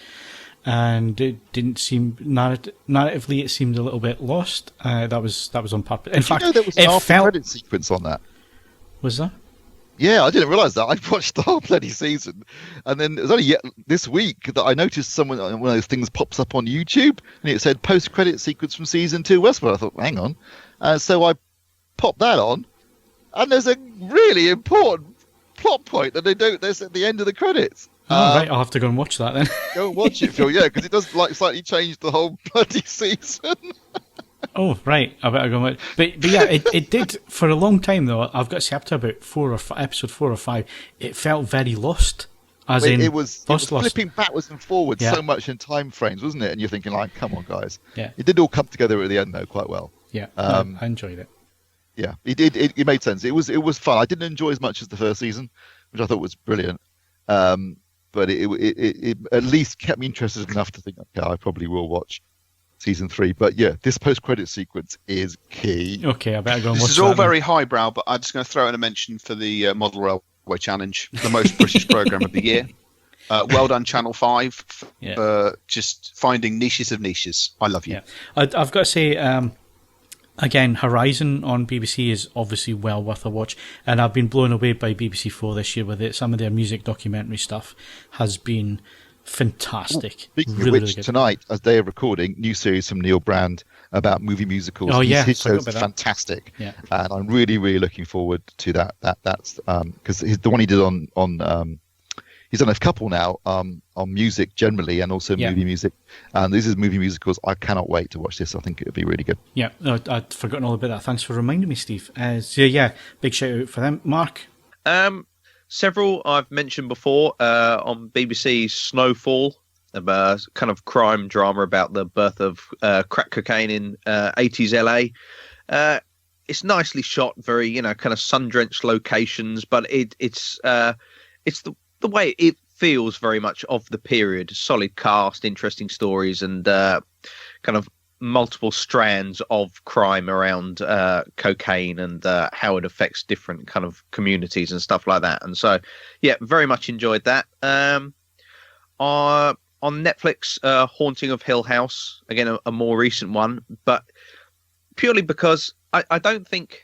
And it didn't seem narratively. It seemed a little bit lost. That was on purpose. In fact, there was an after-credit sequence on that. Was there? Yeah, I didn't realise that. I watched the whole bloody season, and then it was only this week that I noticed one of those things pops up on YouTube, and it said post-credit sequence from Season 2 Westworld. I thought, hang on. So I popped that on, and there's a really important plot point that there's at the end of the credits. Right, I'll have to go and watch that then. Go and watch it, Phil. Yeah, because it does slightly change the whole bloody season. Oh, right. I better go and watch. But yeah, it did for a long time though. I've got to say, up to about episode 4 or 5, it felt very lost. It was flipping backwards and forwards so much in time frames, wasn't it? And you're thinking, like, come on, guys. Yeah. It did all come together at the end though, quite well. Yeah. I enjoyed it. Yeah, it did. It made sense. It was fun. I didn't enjoy as much as the first season, which I thought was brilliant. But it at least kept me interested enough to think, okay, I probably will watch Season 3. But yeah, this post-credit sequence is key. Okay, I better go and watch that. This is all very highbrow, but I'm just going to throw in a mention for the Model Railway Challenge, the most British programme of the year. Well done, Channel 5, for just finding niches of niches. I love you. Yeah. I've got to say, again, Horizon on BBC is obviously well worth a watch, and I've been blown away by BBC4 this year with it. Some of their music documentary stuff has been fantastic. Speaking really, of which, really good. tonight, as they are recording, new series from Neil Brand about movie musicals. Oh yeah, his show's fantastic. Yeah, and I'm really, really looking forward to that. That's because the one he did on he's done a couple now on music generally, and also movie music. And this is movie musicals. I cannot wait to watch this. I think it'll be really good. Yeah, I'd forgotten all about that. Thanks for reminding me, Steve. So yeah, big shout out for them. Mark? Several I've mentioned before on BBC. Snowfall, a kind of crime drama about the birth of crack cocaine in 80s LA. It's nicely shot, very kind of sun-drenched locations, but it's the way it feels very much of the period. Solid cast, interesting stories, and kind of multiple strands of crime around cocaine and how it affects different kind of communities and stuff like that. And so, yeah, very much enjoyed that. On Netflix, Haunting of Hill House, again, a more recent one, but purely because I don't think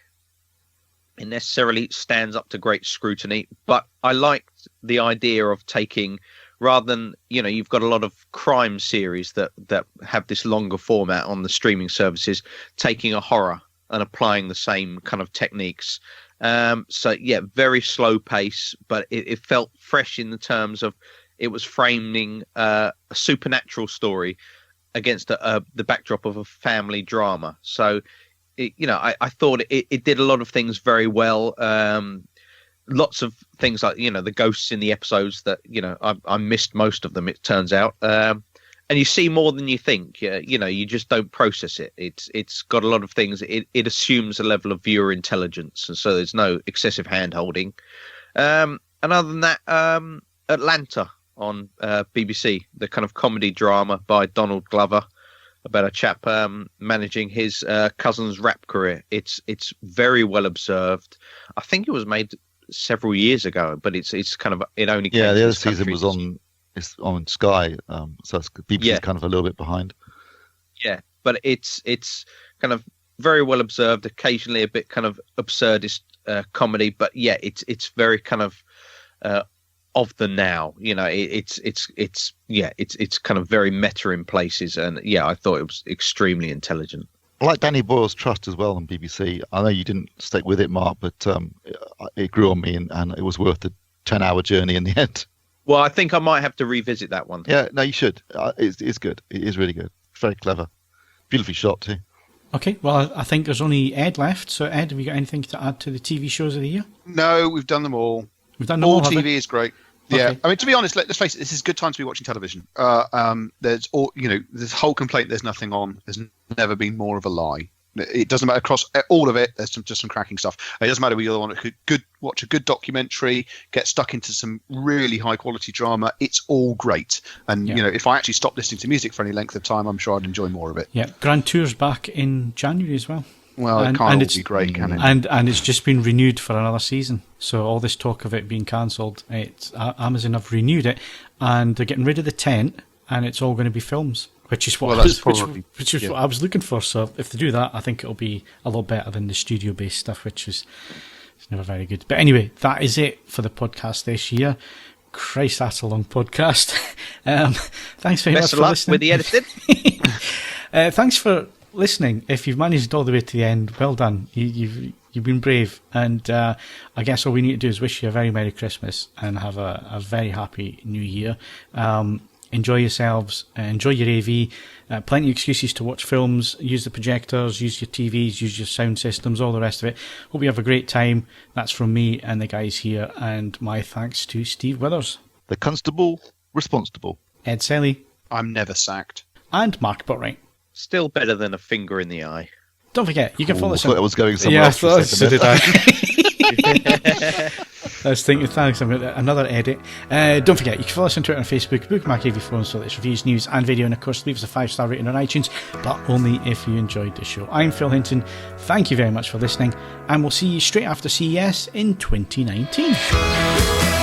it necessarily stands up to great scrutiny, but I liked the idea of taking, rather than, you've got a lot of crime series that have this longer format on the streaming services, taking a horror and applying the same kind of techniques. So yeah, very slow pace, but it felt fresh in the terms of it was framing a supernatural story against the backdrop of a family drama. So I thought it did a lot of things very well. Lots of things like, the ghosts in the episodes that, I missed most of them, it turns out. And you see more than you think. You just don't process it. It's got a lot of things. It assumes a level of viewer intelligence, and so there's no excessive hand-holding. And other than that, Atlanta on BBC, the kind of comedy drama by Donald Glover, about a chap managing his cousin's rap career. It's very well observed. I think it was made several years ago, but it's kind of, it only came the other season was on Sky, so BBC's kind of a little bit behind. Yeah, but it's kind of very well observed. Occasionally a bit kind of absurdist comedy, but yeah, it's very kind of the now. It's kind of very meta in places, and yeah, I thought it was extremely intelligent. I like Danny Boyle's Trust as well on BBC. I know you didn't stick with it, Mark, but it grew on me, and it was worth the 10-hour journey in the end. Well, I think I might have to revisit that one. Yeah, no, you should. It's good. It is really good. Very clever. Beautifully shot too. Okay, well, I think there's only Ed left. So, Ed, have you got anything to add to the TV shows of the year? No, we've done them all. We've done them all. TV is great. Yeah, I mean, to be honest, let's face it, this is a good time to be watching television. There's this whole complaint, there's nothing on. There's never been more of a lie. It doesn't matter across all of it. There's just some cracking stuff. It doesn't matter whether you want to watch a good documentary, get stuck into some really high quality drama. It's all great. And if I actually stopped listening to music for any length of time, I'm sure I'd enjoy more of it. Yeah, Grand Tour's back in January as well. Well, it can't all be great, can it? And it's just been renewed for another season. So all this talk of it being cancelled, Amazon have renewed it, and they're getting rid of the tent, and it's all going to be films, which is what what I was looking for. So if they do that, I think it'll be a lot better than the studio-based stuff, which is it's never very good. But anyway, that is it for the podcast this year. Christ, that's a long podcast. Thanks very much for listening. With the editing. Thanks for listening. If you've managed all the way to the end, well done. You've been brave. And I guess all we need to do is wish you a very Merry Christmas and have a very happy New Year. Enjoy yourselves. Enjoy your AV. Plenty of excuses to watch films. Use the projectors. Use your TVs. Use your sound systems. All the rest of it. Hope you have a great time. That's from me and the guys here. And my thanks to Steve Withers. The Constable Responsible. Ed Selley. I'm never sacked. And Mark Botwright. Still better than a finger in the eye. Don't forget, you can follow us I thought I was going somewhere else. Yeah, so did I. I was thinking, thanks, I'm another edit. Don't forget, you can follow us on Twitter and Facebook, bookmark AVForums for latest reviews, news and video, and of course leave us a 5-star rating on iTunes, but only if you enjoyed the show. I'm Phil Hinton, thank you very much for listening, and we'll see you straight after CES in 2019.